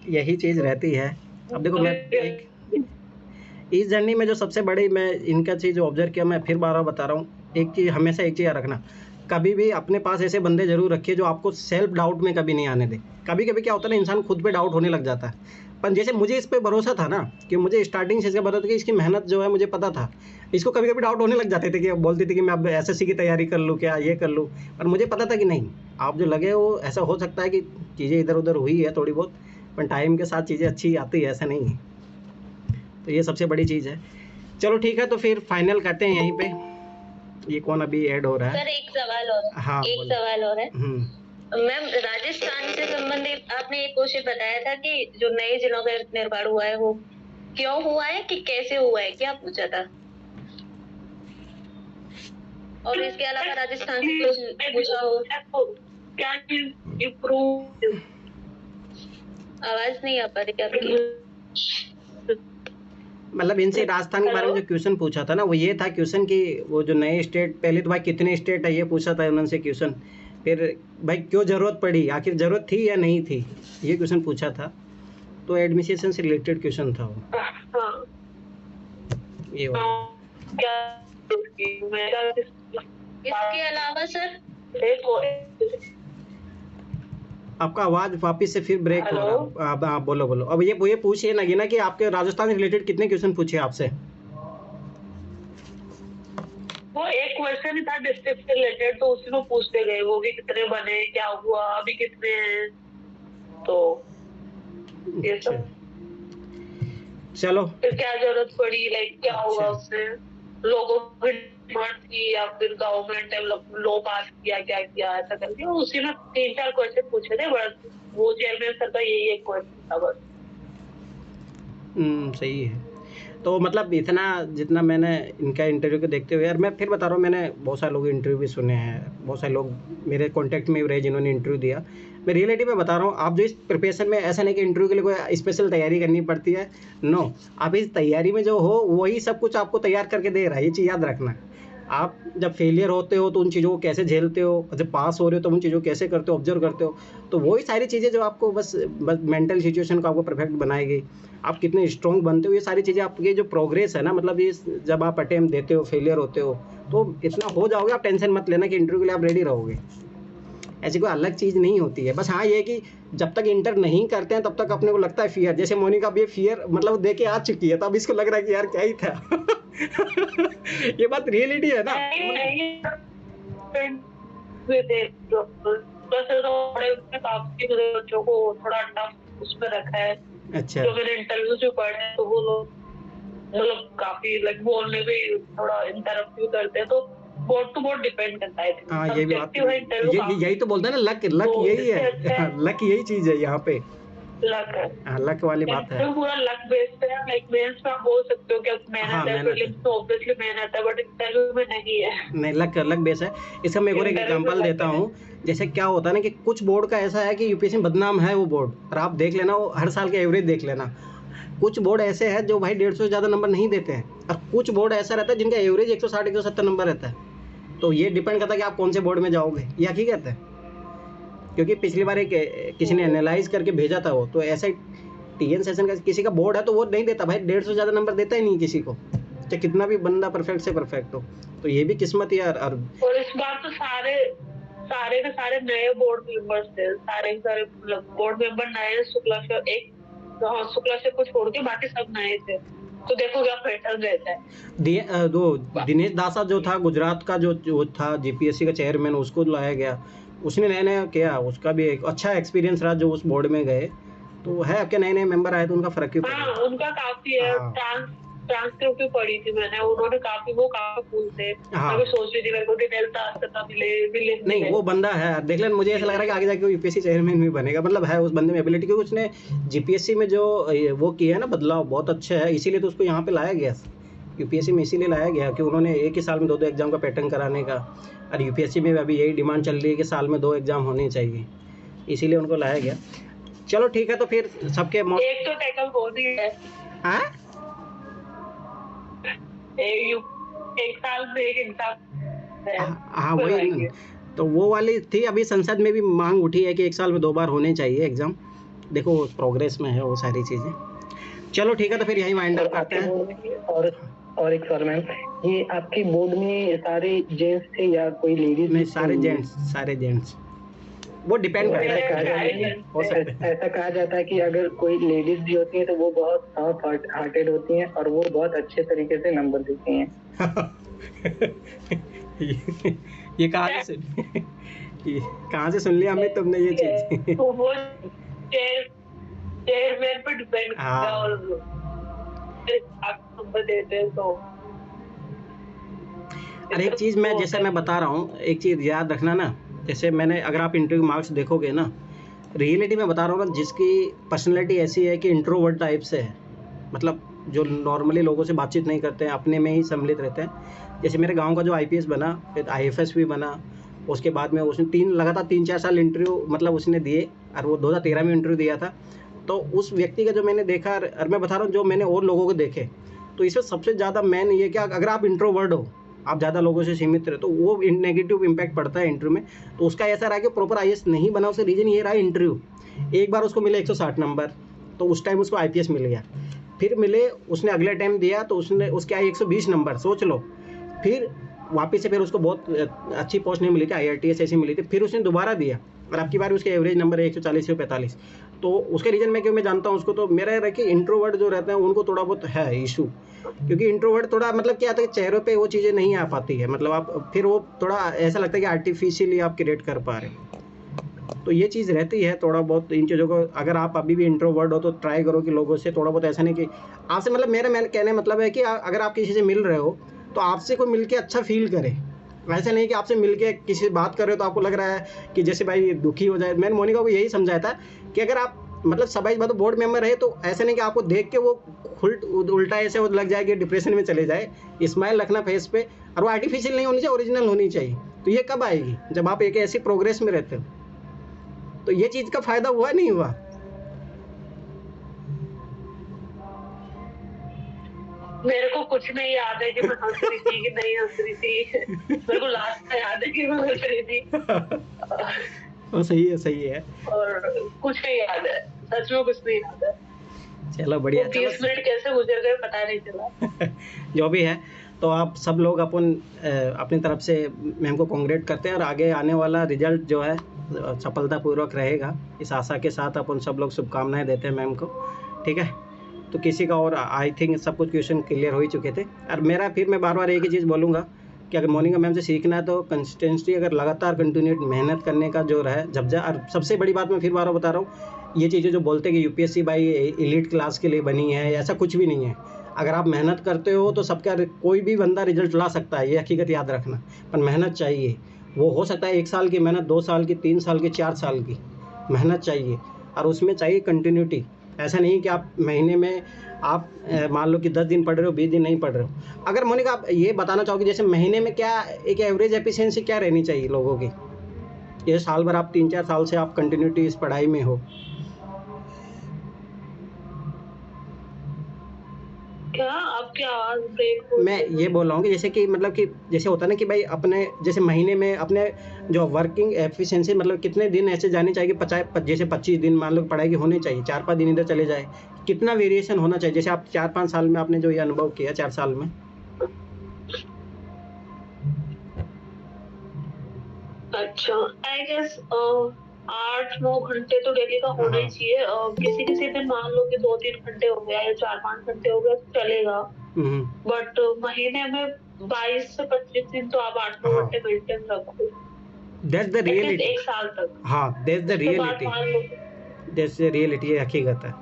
यही चीज़ रहती है। अब देखो मैं एक इस जर्नी में जो सबसे बड़ी मैं इनका चीज़ ऑब्जर्व किया, मैं फिर बार बता रहा हूँ, एक चीज़ हमेशा एक चीज़ याद रखना, कभी भी अपने पास ऐसे बंदे जरूर रखिए जो आपको सेल्फ डाउट में कभी नहीं आने दे। कभी कभी क्या होता है ना, इंसान खुद पे डाउट होने लग जाता है। पर जैसे मुझे इस पे भरोसा था ना, कि मुझे स्टार्टिंग से इसका पता था कि इसकी मेहनत जो है मुझे पता था, इसको कभी कभी डाउट होने लग जाते थे कि बोलती थी कि मैं अब एसएससी की तैयारी कर लूँ क्या, ये कर लूँ। पर मुझे पता था कि नहीं, आप जो लगे वो ऐसा हो सकता है कि चीज़ें इधर उधर हुई है थोड़ी बहुत, पर टाइम के साथ चीज़ें अच्छी आती है, ऐसा नहीं है। तो ये सबसे बड़ी चीज़ है। चलो ठीक है, तो फिर फाइनल करते हैं यहीं पे। ये कौन अभी ऐड हो रहा है? सर एक सवाल और है। हाँ, एक बोलो। सवाल और है मैम, राजस्थान से संबंधित आपने एक क्वेश्चन बताया था कि जो नए जिलों का निर्माण हुआ है वो क्यों हुआ है कि कैसे हुआ है, क्या पूछा था? और इसके अलावा राजस्थान से कुछ पूछा हो? क्या चीज इम्प्रूव? आवाज नहीं आ पा रही आपकी। मतलब इनसे राजस्थान के बारे में जो क्वेश्चन पूछा था ना, वो ये था क्वेश्चन कि वो जो नए स्टेट, पहले तो भाई कितने स्टेट है ये पूछा था उन्होंने क्वेश्चन, फिर भाई क्यों ज़रूरत पड़ी, आखिर ज़रूरत थी या नहीं थी, ये क्वेश्चन पूछा था। तो एडमिशन से रिलेटेड क्वेश्चन था वो। ये वाला। इसके अलावा सर आपका आवाज़ वापस से फिर ब्रेक हो रहा है। आप बोलो बोलो। अब ये पूछिए ना कि आपके राजस्थान से रिलेटेड कितने क्वेश्चन पूछे आपसे? वो एक क्वेश्चन ही था डिस्ट्रिक्ट से रिलेटेड, तो उसी को पूछते गए, वो भी कितने बने, क्या हुआ, अभी कितने हैं, तो ये सब। चलो, फिर क्या जरूरत पड़ी, लाइक क्या हुआ उससे, लोगों की डिमांड थी या फिर गवर्नमेंट डेवलप लो पास किया, क्या किया, ऐसा करके उसी में 3-4 क्वेश्चन पूछे थे। बस वो चेयरमैन सर का यही एक क्वेश्चन था बस। सही है। तो मतलब इतना जितना मैंने इनका इंटरव्यू को देखते हुए, यार मैं फिर बता रहा हूँ, मैंने बहुत सारे लोग इंटरव्यू भी सुने हैं, बहुत सारे लोग मेरे कांटेक्ट में भी रहे जिन्होंने इंटरव्यू दिया। मैं रियलिटी में बता रहा हूँ, आप जो इस प्रिपरेशन में, ऐसा नहीं कि इंटरव्यू के लिए कोई स्पेशल तैयारी करनी पड़ती है, नो, आप इस तैयारी में जो हो वही सब कुछ आपको तैयार करके दे रहा है, ये चीज़ याद रखना। आप जब फेलियर होते हो तो उन चीज़ों को कैसे झेलते हो, जब पास हो रहे हो तो उन चीज़ों को कैसे करते हो, ऑब्जर्व करते हो, तो वही सारी चीज़ें जो आपको बस मेंटल सिचुएशन को आपको परफेक्ट बनाएगी, आप कितने स्ट्रॉन्ग बनते हो, ये सारी चीज़ें आपकी जो प्रोग्रेस है ना, मतलब ये जब आप अटेम्प्ट देते हो, फेलियर होते हो, तो इतना हो जाओगे, आप टेंशन मत लेना कि इंटरव्यू के लिए आप रेडी रहोगे। ऐसी कोई अलग चीज़ नहीं होती है। बस हाँ, ये कि जब तक इंटर नहीं करते हैं तब तक अपने को लगता है फियर, जैसे मोनिका भी फियर मतलब दे के आ चुकी है, तब इसको लग रहा है कि यार क्या ही था। ये बात रियलिटी है ना। बच्चों को थोड़ा टफ उसमें रखा है। अच्छा, जो मेरे इंटरव्यू जो पढ़े तो वो लोग मतलब काफी लाइक बोलने में थोड़ा इंटरव्यू करते हैं, तो बोर्ड टू बोर्ड डिपेंड करता है। हाँ, ये भी बात, यही तो बोलते हैं ना, लक यही है। लक यही चीज़ है यहाँ पे, लक है। हाँ, लक वाली बात है। तो पूरा लक बेस्ड है। लाइक मेंस में आप बोल सकते हो कि मेहनत है, प्रीलिम्स तो ऑब्वियसली मेहनत है, बट इंटरव्यू में नहीं है। नहीं, लक बेस है। इसका मैं एक एग्जांपल देता हूँ। जैसे क्या होता है ना कि कुछ बोर्ड का ऐसा है कि यूपीएससी बदनाम है वो बोर्ड, और आप देख लेना, वो हर साल के एवरेज देख लेना। कुछ बोर्ड ऐसे हैं जो भाई 150 से ज़्यादा नंबर नहीं देते हैं, और कुछ बोर्ड ऐसा रहता है जिनका एवरेज 160-170 नंबर रहता है। तो ये डिपेंड करता है कि आप कौन से बोर्ड में जाओगे, ये हकीकत है। क्योंकि पिछली बार किसी ने एनालाइज करके भेजा था वो, तो ऐसा टीएन सेशन का किसी का बोर्ड है तो वो नहीं देता भाई, 150 से ज़्यादा नंबर देता ही नहीं किसी को, चाहे कितना भी बंदा परफेक्ट से परफेक्ट हो। तो ये भी किस्मत ही यार। और इस बार तो सारे के सारे नए बोर्ड मेंबर्स थे, सारे बोर्ड मेंबर नए। शुक्ला से को छोड़ के बाकी सब नए थे। तो देखो क्या पैटर्न रहता है। दिनेश दासा जो था गुजरात का, जो था जीपीएससी का चेयरमैन, उसको लाया गया। उसने नया नया किया, उसका भी एक अच्छा एक्सपीरियंस रहा जो उस बोर्ड में गए। तो है आपके नए नए मेंबर आए तो उनका फर्क ही हाँ पड़ेगा। उनका काफी है। हाँ। ट्रांसक्रिप्टिव पढ़ी थी मैंने, उन्होंने काफी कूल थे। हाँ। मैं सोच रही थी मेरे को दिनेश दास का मिले नहीं वो बंदा है, देख लेना, मुझे ऐसा लग रहा है कि आगे जाके यूपीएससी चेयरमैन भी बनेगा। मतलब है उस बंदे में एबिलिटी, क्योंकि उसने जीपीएससी में जो वो किया है ना बदलाव, बहुत अच्छा है। इसीलिए तो उसको यहाँ पे लाया गया यूपीएससी में, इसीलिए लाया गया कि उन्होंने एक ही साल में 2 एग्जाम का पैटर्न कराने का। और यूपीएससी में अभी यही डिमांड चल रही है कि साल में 2 एग्जाम होने चाहिए, इसीलिए उनको लाया गया। चलो ठीक है, तो फिर सबके एक तो टैकल बहुत ही है। हाँ एक साल में एक एग्जाम। हाँ वही तो वो वाली थी। अभी संसद में भी मांग उठी है कि 1 साल में 2 बार होने चाहिए एग्जाम। देखो प्रोग्रेस में है वो सारी चीज़ें। चलो ठीक है, तो फिर यही वाइंड अप करते हैं। और एक सवाल मैम, ये आपके बोर्ड में सारे जेंट्स थे या कोई लेडीज? नहीं, सारे जेंट्स। वो डिपेंड करता है। ऐसा कहा जाता है कि अगर कोई लेडीज भी होती है तो वो बहुत सॉफ्ट हार्टेड होती हैं और वो बहुत अच्छे तरीके से नंबर देती हैं। ये कहाँ से सुन लिया अमित तुमने ये चीज? तो वो चेयरमैन पे डिपेंड करता है और आप नंबर देते हैं तो। अरे एक चीज मैं जैसे मैं बता रहा हूँ, एक चीज याद रखना ना, जैसे मैंने, अगर आप इंटरव्यू मार्क्स देखोगे ना, रियलिटी में बता रहा हूँ ना, जिसकी पर्सनैलिटी ऐसी है कि इंट्रोवर्ट टाइप से है, मतलब जो नॉर्मली लोगों से बातचीत नहीं करते हैं, अपने में ही सम्मिलित रहते हैं। जैसे मेरे गांव का जो आईपीएस बना, फिर आईएफएस भी बना, उसके बाद में उसने लगातार 3-4 साल इंटरव्यू मतलब उसने दिए, और वो 2013 में इंटरव्यू दिया था। तो उस व्यक्ति का जो मैंने देखा, और मैं बता रहा हूँ जो मैंने और लोगों को देखे, तो इसमें सबसे ज़्यादा मेन ये कि अगर आप इंट्रोवर्ट हो, आप ज़्यादा लोगों से सीमित रहे, तो वो नेगेटिव इम्पैक्ट पड़ता है इंटरव्यू में। तो उसका ऐसा रहा कि प्रॉपर आईएएस नहीं बना, उसका रीज़न ये रहा इंटरव्यू। एक बार उसको मिले 160 नंबर, तो उस टाइम उसको आईपीएस मिल गया। फिर मिले, उसने अगले टाइम दिया तो उसके आए 120 नंबर, सोच लो। फिर वापस से फिर उसको बहुत अच्छी पोस्ट नहीं मिली थी, आईआरटीएस ऐसी मिली थी। फिर उसने दोबारा दिया और आपकी बार उसके एवरेज नंबर है 140 से 45। तो उसके रीज़न मैं जानता हूँ उसको, तो मेरा है कि इंट्रोवर्ट जो रहते हैं उनको थोड़ा बहुत है इशू, क्योंकि इंट्रोवर्ट थोड़ा मतलब क्या आता है कि चेहरों पे वो चीज़ें नहीं आ पाती है, मतलब आप फिर वो थोड़ा ऐसा लगता है कि आर्टिफिशियली आप क्रिएट कर पा रहे हो। तो ये चीज़ रहती है थोड़ा बहुत इन चीज़ों को। अगर आप अभी भी इंट्रोवर्ट हो तो ट्राई करो कि लोगों से थोड़ा बहुत, ऐसा नहीं कि आपसे, मतलब मेरा कहने मतलब है कि अगर आप किसी से मिल रहे हो तो आपसे कोई मिल के अच्छा फील करे। ऐसा नहीं कि आपसे मिल के किसी से बात कर रहे हो तो आपको लग रहा है कि जैसे भाई दुखी हो जाए। मैंने मोनिका को यही समझाया था कि अगर आप मतलब सबाइज बात बोर्ड मेंबर है तो ऐसा नहीं कि आपको देख के वो उल्टा ऐसे लग जाए कि डिप्रेशन में चले जाए। स्माइल रखना फेस पे, और वो आर्टिफिशियल नहीं होनी चाहिए, ओरिजिनल होनी चाहिए। तो ये कब आएगी? जब आप एक ऐसी प्रोग्रेस में रहते हो। तो ये चीज़ का फ़ायदा हुआ नहीं हुआ? मेरे को कुछ नहीं याद है कि मैं हंस रही थी कि नहीं हंस रही थी। मेरे को लास्ट में याद है कि मैं हंस रही थी। वो सही है और कुछ नहीं याद है, सच में कुछ नहीं याद है। चलो बढ़िया। 30 मिनट कैसे गुजर गए पता नहीं चला। जो भी है, तो आप सब लोग अपनी तरफ से मैम को कांग्रेट करते हैं, और आगे आने वाला रिजल्ट जो है सफलतापूर्वक रहेगा, इस आशा के साथ अपन सब लोग शुभकामनाएं देते हैं मैम को। ठीक है, तो किसी का, और आई थिंक सब कुछ क्वेश्चन क्लियर हो ही चुके थे। और मेरा फिर मैं बार बार एक ही चीज़ बोलूँगा कि अगर मोनिका मैम से सीखना है तो कंसिस्टेंसी, अगर लगातार कंटिन्यूट मेहनत करने का जो रहा है, और सबसे बड़ी बात मैं फिर बार बता रहा हूँ, ये चीज़ें जो बोलते हैं कि यूपीएससी भाई एलीट क्लास के लिए बनी है, ऐसा कुछ भी नहीं है। अगर आप मेहनत करते हो तो सबका, कोई भी बंदा रिजल्ट ला सकता है, ये हकीकत याद रखना। पर मेहनत चाहिए, वो हो सकता है 1 साल की मेहनत, 2 साल की, 3 साल की, 4 साल की मेहनत चाहिए, और उसमें चाहिए कंटिन्यूटी। ऐसा नहीं कि आप महीने में आप मान लो कि 10 दिन पढ़ रहे हो, 20 दिन नहीं पढ़ रहे हो। अगर मोनिका आप ये बताना चाहोगे जैसे महीने में क्या एक एवरेज एफिशिएंसी क्या रहनी चाहिए लोगों की, ये साल भर आप 3-4 साल से आप कंटिन्यूटी इस पढ़ाई में हो? क्या आपकी आवाज ब्रेक हो? मैं ये बोल रहा हूँ कि जैसे कि मतलब कि जैसे होता है ना कि भाई अपने जैसे महीने में अपने जो वर्किंग एफिशिएंसी मतलब कितने दिन ऐसे जाने चाहिए, 50 जैसे 25 दिन मान लो पढ़ाई की होनी चाहिए, 4-5 दिन इधर चले जाए, कितना वेरिएशन होना चाहिए? जैसे आप 4-5 साल में आपने जो ये अनुभव किया, 4 साल में। अच्छा, आई गेस 8-9 घंटे तो डेली का होना ही हाँ। चाहिए। किसी किसी दिन मान लो कि 2-3 घंटे हो गया या 4-5 घंटे हो गया तो चलेगा, बट महीने में 22 से 25 दिन तो आप 8-9 हाँ। घंटे मेंटेन रखो, दैट्स द एटलीस्ट रियलिटी। 1 साल तक। हाँ, दैट्स द उसके बाद रियलिटी, मान लो दैट्स द रियलिटी, ये हकीकत है।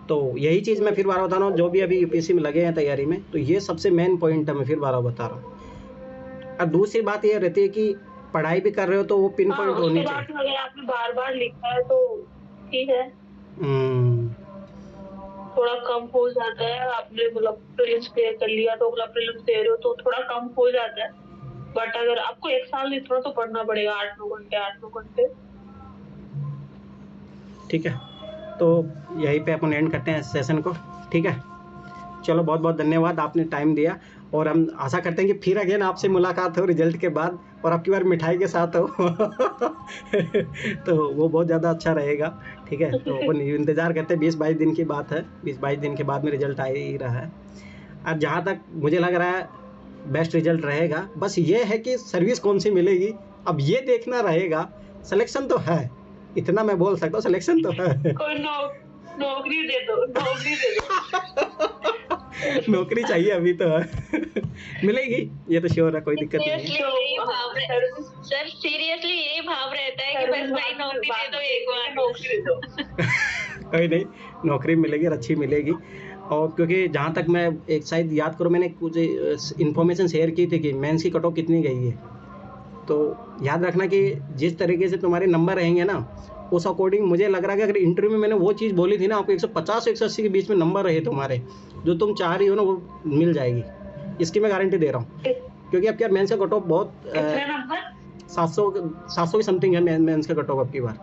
तो यही चीज़ मैं फिर बार बता रहा हूँ, जो भी अभी यूपीएससी में लगे हैं तैयारी में, तो ये सबसे मेन पॉइंट है, मैं फिर बार बता रहा हूँ। अब दूसरी बात ये रहती है कि पढ़ाई भी कर रहे हो तो वो पिन हाँ, पॉइंट उसके होनी बाद चाहिए। अगर आपने बार-बार लिखा है तो ठीक है, हम्म, थोड़ा कम हो जाता है। आपने मतलब प्रीलिम्स क्लियर कर लिया तो अगला प्रीलिम्स दे रहे हो तो थोड़ा कम हो जाता है, बट अगर आपको 1 साल इतना तो पढ़ना पड़ेगा 8-9 घंटे। ठीक है, तो यहीं पे अपन एंड करते हैं इस सेशन को। ठीक है, चलो बहुत बहुत धन्यवाद, आपने टाइम दिया, और हम आशा करते हैं कि फिर अगेन आपसे मुलाकात हो रिजल्ट के बाद, और आपकी बार मिठाई के साथ हो तो वो बहुत ज़्यादा अच्छा रहेगा। ठीक है, तो अपन इंतज़ार करते हैं, 20-22 दिन की बात है, 20-22 दिन के बाद में रिजल्ट आ ही रहा है। अब जहाँ तक मुझे लग रहा है बेस्ट रिजल्ट रहेगा, बस ये है कि सर्विस कौन सी मिलेगी, अब ये देखना रहेगा। सिलेक्शन तो है, इतना मैं बोल सकता हूँ, सिलेक्शन तो है। कोई नौकरी दे दो, नौकरी दे दो। नौकरी चाहिए अभी तो मिलेगी, ये तो श्योर है, कोई दिक्कत नहीं है। सीरियसली यही भाव सर, सीरियसली यही भाव रहता है कि बस भाई नौकरी दे दो, एक बार नौकरी दे दो। कोई नहीं, नौकरी मिलेगी और अच्छी मिलेगी। और क्योंकि जहाँ तक मैं एक शायद याद करूँ, मैंने कुछ इन्फॉर्मेशन शेयर की थी कि मेंस की कट ऑफ कितनी गई है, तो याद रखना कि जिस तरीके से तुम्हारे नंबर रहेंगे ना, उस अकॉर्डिंग मुझे लग रहा है कि अगर इंटरव्यू में मैंने वो चीज़ बोली थी ना, आपको 150 से 180 के बीच में नंबर रहे तुम्हारे, जो तुम चाह रही हो ना, वो मिल जाएगी, इसकी मैं गारंटी दे रहा हूँ। क्योंकि अब क्या मेंस का कट ऑफ बहुत कितने नंबर? 700 की समथिंग है मेंस का कट ऑफ अब की बार,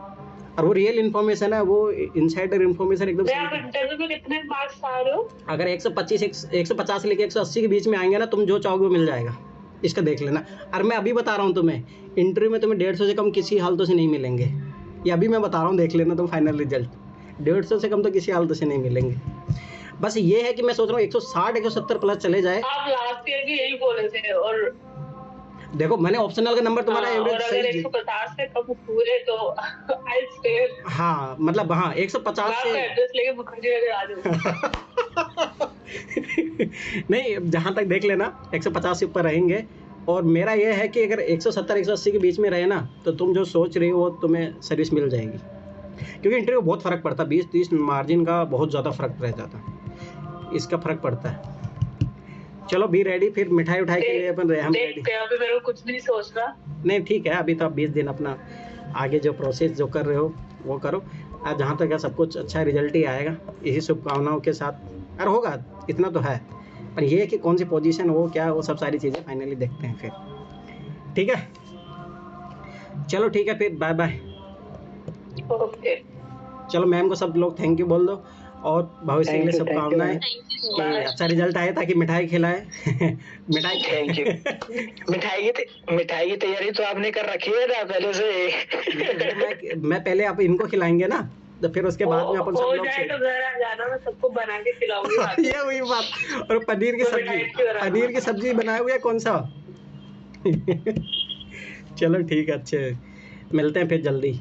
और वो रियल इन्फॉर्मेशन है, वो इनसाइडर इन्फॉर्मेशन एकदम आप सही है। इंटरव्यू में कितने मार्क्स आ रहे हो? अगर 150 से लेके 180 के बीच में आएंगे ना, तुम जो चाहोगे वो मिल जाएगा, इसका देख लेना। और मैं अभी बता रहा हूँ तुम्हें, इंटरव्यू में तुम्हें 150 से कम किसी हालतों से नहीं मिलेंगे, ये अभी मैं बता रहा हूँ, देख लेना तुम फाइनल रिजल्ट, 150 से कम तो किसी हालतों से नहीं मिलेंगे। बस ये है कि मैं सोच रहा हूँ 160-170 प्लस चले जाए। आप लास्ट ईयर भी यही बोले थे, और देखो मैंने ऑप्शनल का नंबर तुम्हारा और एवरेज अगर सही 150 से कम हुए तो आई स्टे। हाँ, मतलब हाँ 150 मैं आपका से एड्रेस लेके मुखर्जी नगर आ जाऊंगा। नहीं, जहाँ तक देख लेना 150 से ऊपर रहेंगे, और मेरा यह है कि अगर 170-180 के बीच में रहे ना, तो तुम जो सोच रही हो वो तुम्हें सर्विस मिल जाएगी। क्योंकि इंटरव्यू बहुत फ़र्क पड़ता है, 20-30 मार्जिन का बहुत ज़्यादा फ़र्क रह जाता, इसका फ़र्क पड़ता है। चलो बी रेडी, फिर मिठाई उठाई के लिए अपन हम रेडी। देखते हैं, अभी मेरे को कुछ नहीं सोचना। नहीं ठीक है, अभी तो आप 20 दिन अपना आगे जो प्रोसेस जो कर रहे हो वो करो। आज जहाँ तक है सब कुछ अच्छा रिजल्ट ही आएगा, इसी शुभकामनाओं के साथ। और होगा, इतना तो है, पर ये है कि कौन सी पोजीशन हो, क्या, वो सब सारी चीज़ें फाइनली देखते हैं फिर। ठीक है, चलो ठीक है, फिर बाय बाय। ओके, चलो मैम को सब लोग थैंक यू बोल दो, और भविष्य के लिए Thank you, शुभकामनाएं थैंक यू कि अच्छा रिजल्ट आए, ताकि मिठाई खिलाए। मिठाई थैंक यू। मिठाई की तैयारी तो आपने कर रखी है ना पहले से। मैं पहले आप इनको खिलाएंगे ना, तो फिर उसके बाद में अपन सब हो लोग जाए से तो घर आ जाना, मैं सबको बना के खिलाऊंगी बाद में। ये हुई बात। और पनीर की तो सब्जी, मिठाई क्यों रखा? पनीर की सब्जी बनाए हुए कौन सा? चलो ठीक है, अच्छे, मिलते हैं फिर जल्दी।